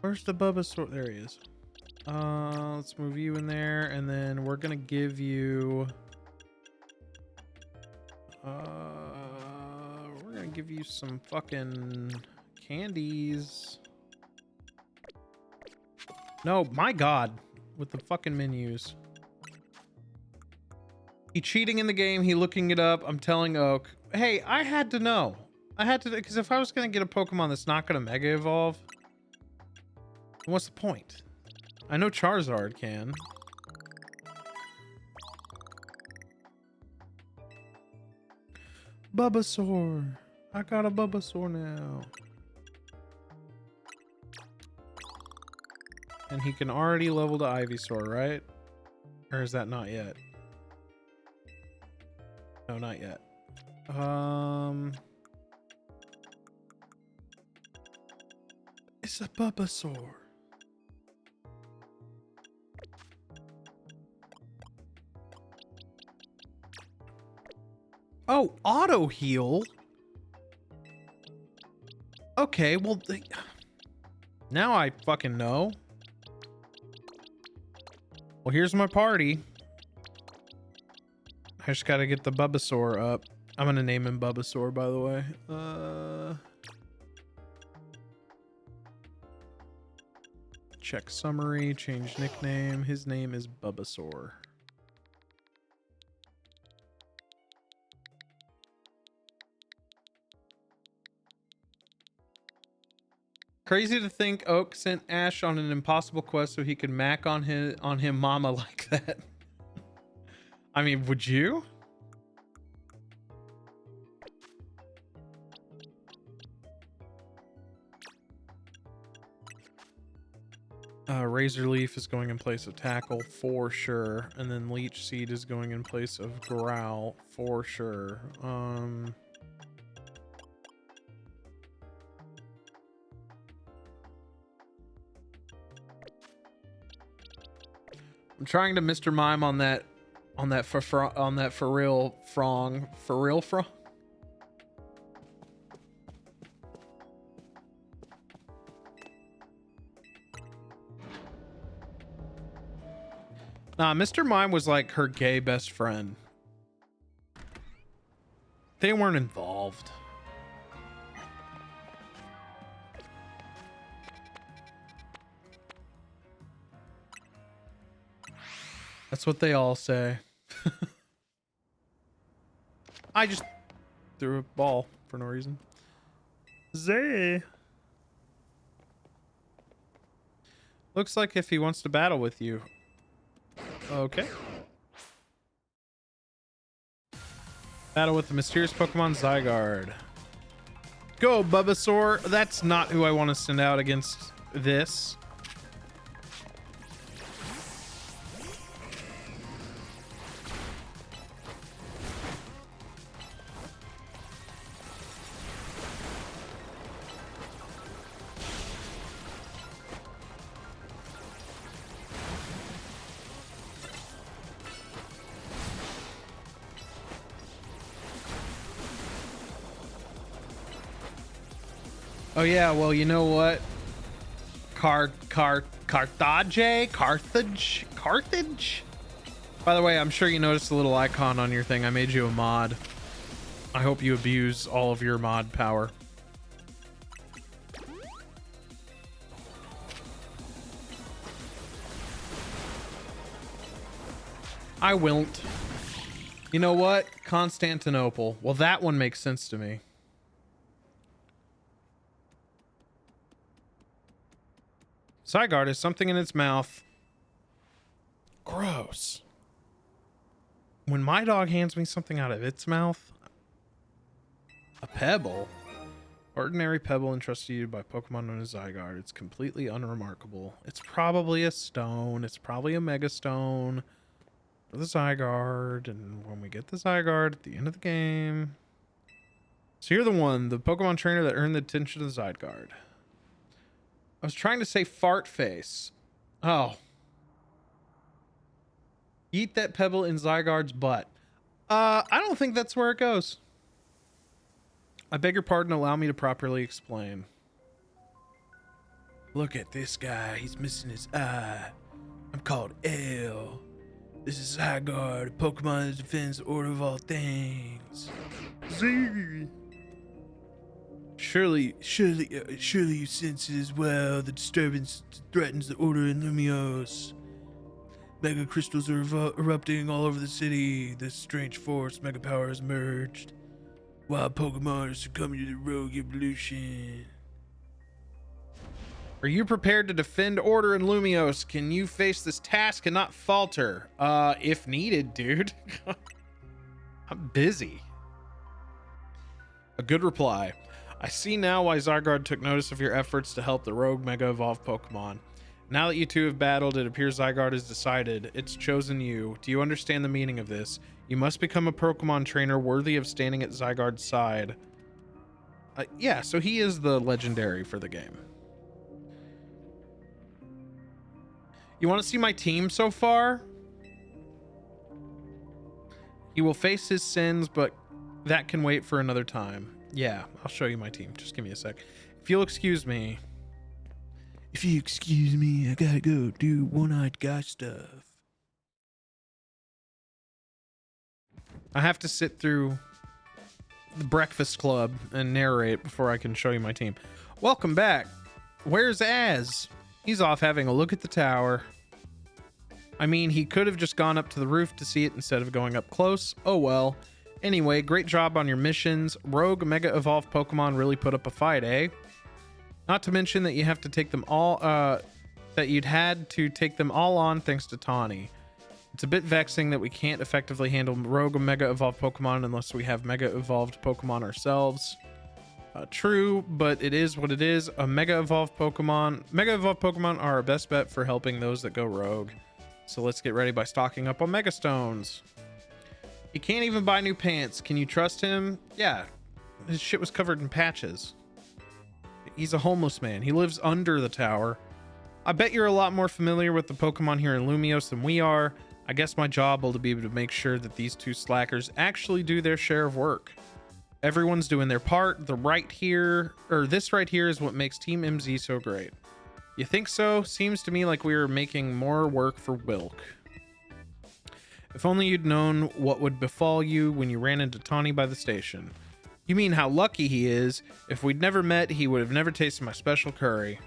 Where's the Bulbasaur? There he is. Let's move you in there, and then we're gonna give you we're gonna give you some fucking candies. No, my god, with the fucking menus. He cheating in the game, he looking it up. I'm telling Oak, hey, I had to know. I had to, because if I was gonna get a Pokemon that's not gonna Mega Evolve, what's the point? I know Charizard can. Bulbasaur. I got a Bulbasaur now. And he can already level to Ivysaur, right? Or is that not yet? No, not yet. It's a Bulbasaur. Oh, auto heal. Okay, well, now I fucking know. Well, here's my party. I just gotta get the Bulbasaur up. I'm gonna name him Bulbasaur, by the way. Check summary, change nickname. His name is Bulbasaur. Crazy to think Oak sent Ash on an impossible quest so he could mac on him mama like that. I mean, would you? Razor Leaf is going in place of Tackle for sure, and then Leech Seed is going in place of Growl for sure. I'm trying to Mr. Mime on that for real frong. Nah, Mr. Mime was like her gay best friend. They weren't involved. That's what they all say. I just threw a ball for no reason. Zay. Looks like if he wants to battle with you. Okay. Battle with the mysterious Pokemon Zygarde. Go, Bulbasaur. That's not who I want to send out against this. Oh yeah, well, you know what? Carthage? By the way, I'm sure you noticed a little icon on your thing. I made you a mod. I hope you abuse all of your mod power. I won't. You know what? Constantinople. Well, that one makes sense to me. Zygarde has something in its mouth. Gross. When my dog hands me something out of its mouth, a pebble. Ordinary pebble entrusted to you by Pokemon known as Zygarde. It's completely unremarkable. It's probably a stone. It's probably a Mega Stone for the Zygarde. And when we get the Zygarde at the end of the game. So you're the one, the Pokemon trainer that earned the attention of the Zygarde. I was trying to say fart face. Oh. Eat that pebble in Zygarde's butt. I don't think that's where it goes. I beg your pardon, allow me to properly explain. Look at this guy, he's missing his eye. I'm called L. This is Zygarde, Pokemon that defends the order of all things. Z. Surely you sense it as well. The disturbance threatens the order in Lumiose. Mega crystals are erupting all over the city. This strange force, mega power, has emerged. Wild Pokemon are succumbing to the rogue evolution. Are you prepared to defend order in Lumiose? Can you face this task and not falter? If needed, dude. I'm busy. A good reply. I see now why Zygarde took notice of your efforts to help the rogue Mega Evolved Pokemon. Now that you two have battled, it appears Zygarde has decided. It's chosen you. Do you understand the meaning of this? You must become a Pokemon trainer worthy of standing at Zygarde's side. Yeah, so he is the legendary for the game. You want to see my team so far? He will face his sins, but that can wait for another time. Yeah, I'll show you my team. Just give me a sec. If you'll excuse me. If you excuse me, I gotta go do one-eyed guy stuff. I have to sit through the Breakfast Club and narrate before I can show you my team. Welcome back. Where's Az? He's off having a look at the tower. I mean, he could have just gone up to the roof to see it instead of going up close. Oh well. Anyway, great job on your missions. Rogue Mega Evolved Pokemon really put up a fight, eh? Not to mention that you have to take them all, that you'd had to take them all on thanks to Tawny. It's a bit vexing that we can't effectively handle Rogue Mega Evolved Pokemon unless we have Mega Evolved Pokemon ourselves. True, but it is what it is. Mega Evolved Pokemon are our best bet for helping those that go rogue. So let's get ready by stocking up on Mega Stones. He can't even buy new pants. Can you trust him? Yeah, his shit was covered in patches. He's a homeless man. He lives under the tower. I bet you're a lot more familiar with the Pokemon here in Lumiose than we are. I guess my job will be able to make sure that these two slackers actually do their share of work. Everyone's doing their part. This right here is what makes Team MZ so great. You think so? Seems to me like we are making more work for Wilk. If only you'd known what would befall you when you ran into Tawny by the station. You mean how lucky he is? If we'd never met, he would have never tasted my special curry.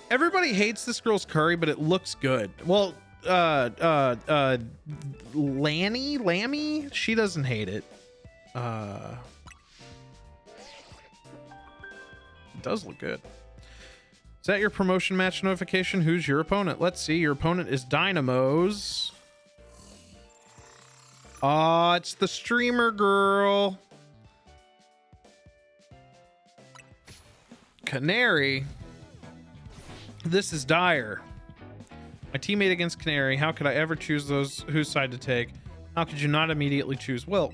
Everybody hates this girl's curry, but it looks good. Well, Lammy, she doesn't hate it. It does look good. Is that your promotion match notification? Who's your opponent? Let's see. Your opponent is Dynamos. Oh, it's the streamer girl. Canary. This is dire. My teammate against Canary. How could I ever choose whose side to take? How could you not immediately choose Will?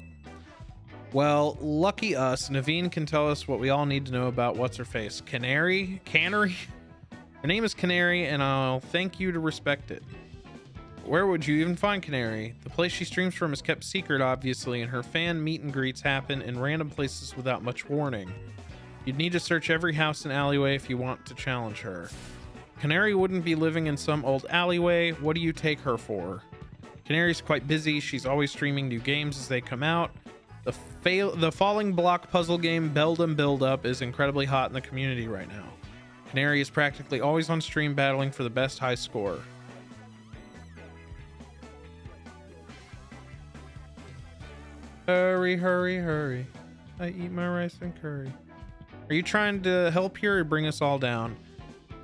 Well, lucky us. Naveen can tell us what we all need to know about what's her face. Canary? Canary? Her name is Canary, and I'll thank you to respect it. Where would you even find Canary? The place she streams from is kept secret, obviously, and her fan meet and greets happen in random places without much warning. You'd need to search every house and alleyway if you want to challenge her. Canary wouldn't be living in some old alleyway. What do you take her for? Canary's quite busy. She's always streaming new games as they come out. The falling block puzzle game Build 'em Build Up is incredibly hot in the community right now. Canary is practically always on stream battling for the best high score. Hurry, hurry, hurry. I eat my rice and curry. Are you trying to help here or bring us all down?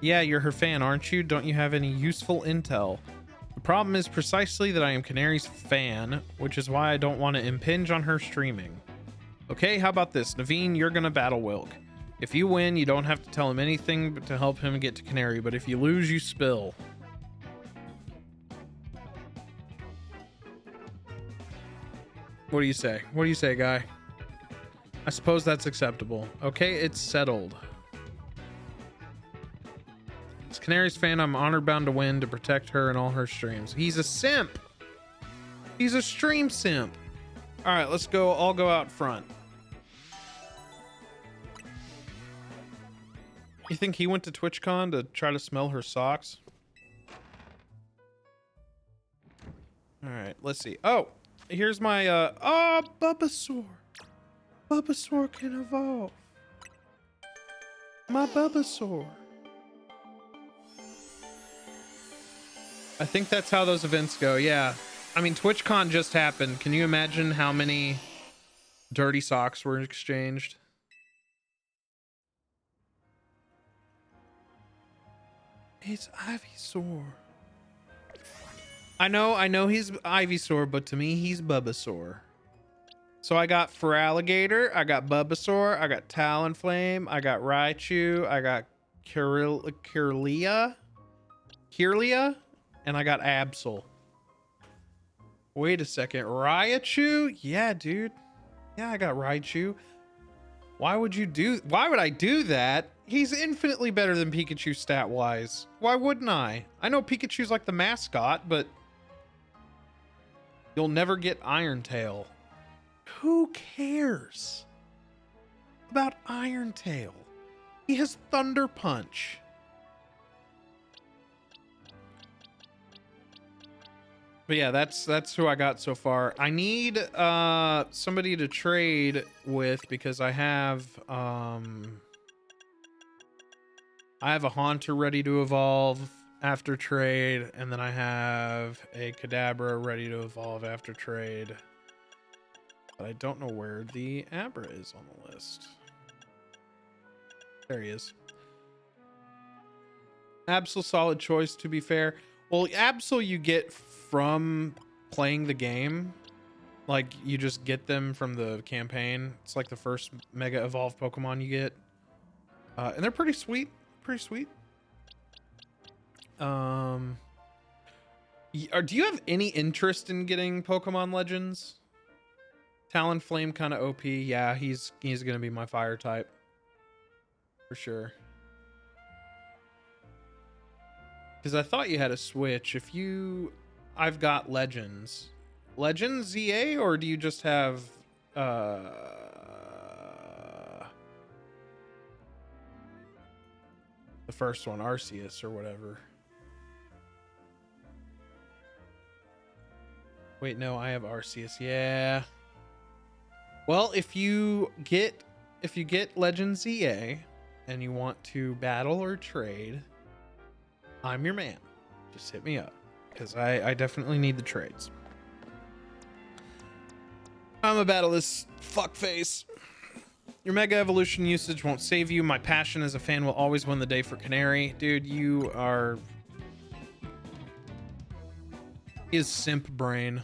Yeah, you're her fan, aren't you? Don't you have any useful intel? The problem is precisely that I am Canary's fan, which is why I don't want to impinge on her streaming. Okay, how about this? Naveen, you're gonna battle Wilk. If you win, you don't have to tell him anything but to help him get to Canary, but if you lose, you spill. What do you say? What do you say, guy? I suppose that's acceptable. Okay, it's settled. As Canary's fan, I'm honored bound to win to protect her and all her streams. He's a simp. He's a stream simp. All right, let's go. I'll go out front. You think he went to TwitchCon to try to smell her socks? All right, let's see. Oh, here's my, oh, Bulbasaur. Bulbasaur can evolve. My Bulbasaur. I think that's how those events go, yeah. I mean, TwitchCon just happened. Can you imagine how many dirty socks were exchanged? It's Ivysaur. I know he's Ivysaur, but to me, he's Bulbasaur. So I got Feraligatr, I got Bulbasaur, I got Talonflame, I got Raichu, I got Kirlia, and I got Absol. Wait a second, Raichu? Yeah, dude. Yeah, I got Raichu. Why would I do that? He's infinitely better than Pikachu stat-wise. Why wouldn't I? I know Pikachu's like the mascot, but you'll never get Iron Tail. Who cares about Iron Tail? He has Thunder Punch. But yeah, that's who I got so far. I need somebody to trade with because I have a Haunter ready to evolve after trade, and then I have a Kadabra ready to evolve after trade. But I don't know where the Abra is on the list. There he is. Absol solid choice, to be fair. Well, Absol you get from playing the game. Like, you just get them from the campaign. It's like the first Mega Evolved Pokemon you get. And they're pretty sweet. Pretty sweet. Do you have any interest in getting Pokemon Legends? Talonflame kind of OP. Yeah, he's gonna be my fire type. For sure. Because I thought you had a switch. I've got Legends. Legends ZA, or do you just have the first one, Arceus or whatever? Wait, no, I have Arceus. Yeah. Well, if you get Legends ZA and you want to battle or trade, I'm your man. Just hit me up, because I definitely need the trades. I'm a battle this fuckface. Your Mega Evolution usage won't save you. My passion as a fan will always win the day for Canary. Dude, you are... He is simp brain.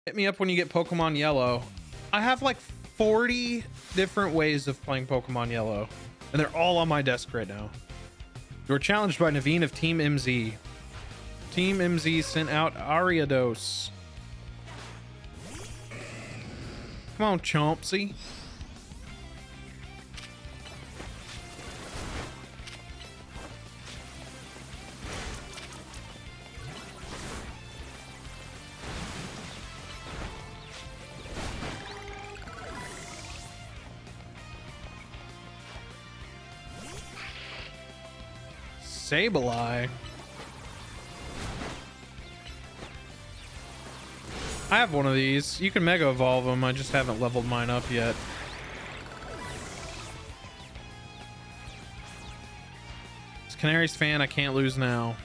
Hit me up when you get Pokemon Yellow. I have like 40 different ways of playing Pokemon Yellow, and they're all on my desk right now. You were challenged by Naveen of Team MZ. Team MZ sent out Ariados. Come on, Chompsy. Sableye. I have one of these. You can Mega Evolve them. I just haven't leveled mine up yet. As Canary's fan, I can't lose now.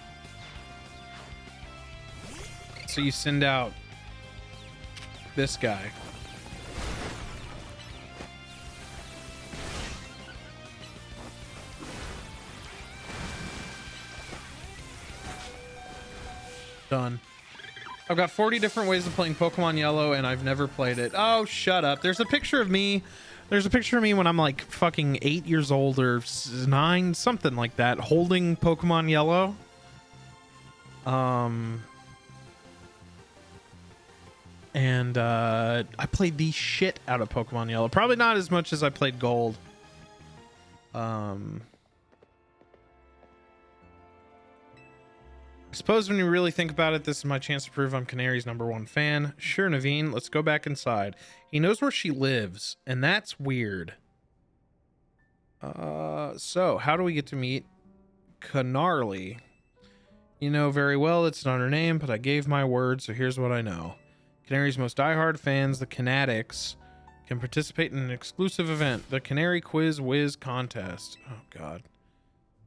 So you send out this guy. Done. I've got 40 different ways of playing Pokemon Yellow, and I've never played it. Oh, shut up. There's a picture of me. There's a picture of me when I'm like fucking 8 years old or 9, something like that, holding Pokemon Yellow. And I played the shit out of Pokemon Yellow. Probably not as much as I played Gold. I suppose when you really think about it, this is my chance to prove I'm Canary's #1 fan. Sure, Naveen, let's go back inside. He knows where she lives, and that's weird. So how do we get to meet Canarly? You know very well it's not her name, but I gave my word, so here's what I know. Canary's most diehard fans, the Canatics, can participate in an exclusive event, the Canary Quiz Whiz Contest. Oh, God.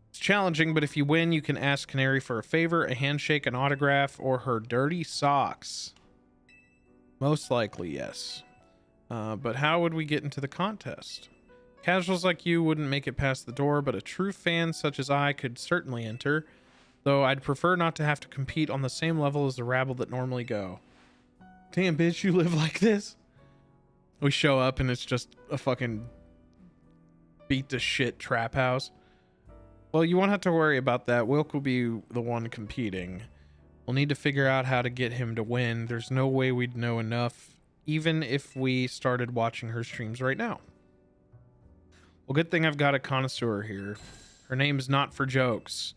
It's challenging, but if you win, you can ask Canary for a favor, a handshake, an autograph, or her dirty socks. Most likely, yes. But how would we get into the contest? Casuals like you wouldn't make it past the door, but a true fan such as I could certainly enter, though I'd prefer not to have to compete on the same level as the rabble that normally go. Damn, bitch, you live like this? We show up and it's just a fucking beat to shit trap house. Well, you won't have to worry about that. Wilk will be the one competing. We'll need to figure out how to get him to win. There's no way we'd know enough, even if we started watching her streams right now. Well, good thing I've got a connoisseur here. Her name's Not For Jokes.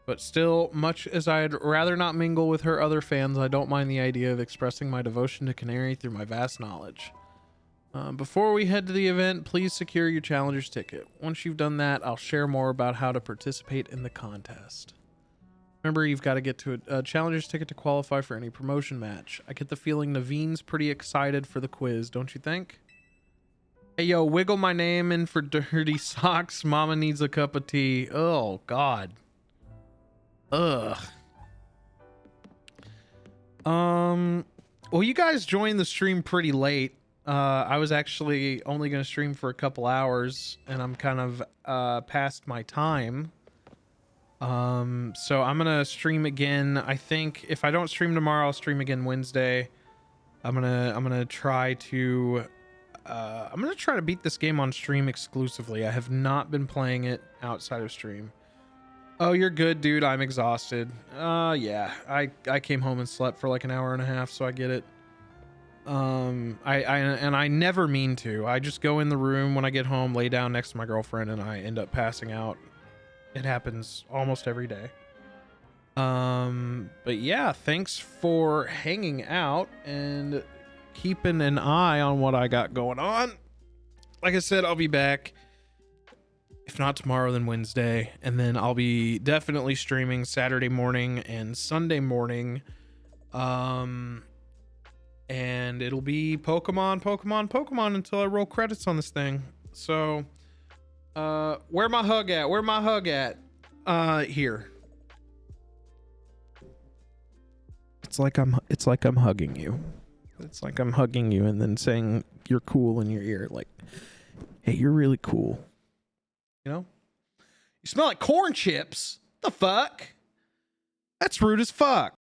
But still, much as I'd rather not mingle with her other fans, I don't mind the idea of expressing my devotion to Canary through my vast knowledge. Before we head to the event, please secure your challenger's ticket. Once you've done that, I'll share more about how to participate in the contest. Remember, you've got to get to a challenger's ticket to qualify for any promotion match. I get the feeling Naveen's pretty excited for the quiz, don't you think? Hey, yo, wiggle my name in for dirty socks. Mama needs a cup of tea. Oh, God. Ugh. Well, you guys joined the stream pretty late. I was actually only going to stream for a couple hours, and I'm kind of past my time. So I'm going to stream again. I think if I don't stream tomorrow, I'll stream again Wednesday. I'm going to try to beat this game on stream exclusively. I have not been playing it outside of stream. Oh, you're good, dude. I'm exhausted. Yeah. I came home and slept for like an hour and a half, so I get it. I never mean to. I just go in the room when I get home, lay down next to my girlfriend, and I end up passing out. It happens almost every day. But yeah, thanks for hanging out and keeping an eye on what I got going on. Like I said, I'll be back. If not tomorrow, then Wednesday. And then I'll be definitely streaming Saturday morning and Sunday morning. And it'll be Pokemon until I roll credits on this thing. So, where my hug at? Where my hug at? Here. It's like I'm hugging you. It's like I'm hugging you and then saying you're cool in your ear. Like, hey, you're really cool. You know? You smell like corn chips. The fuck? That's rude as fuck.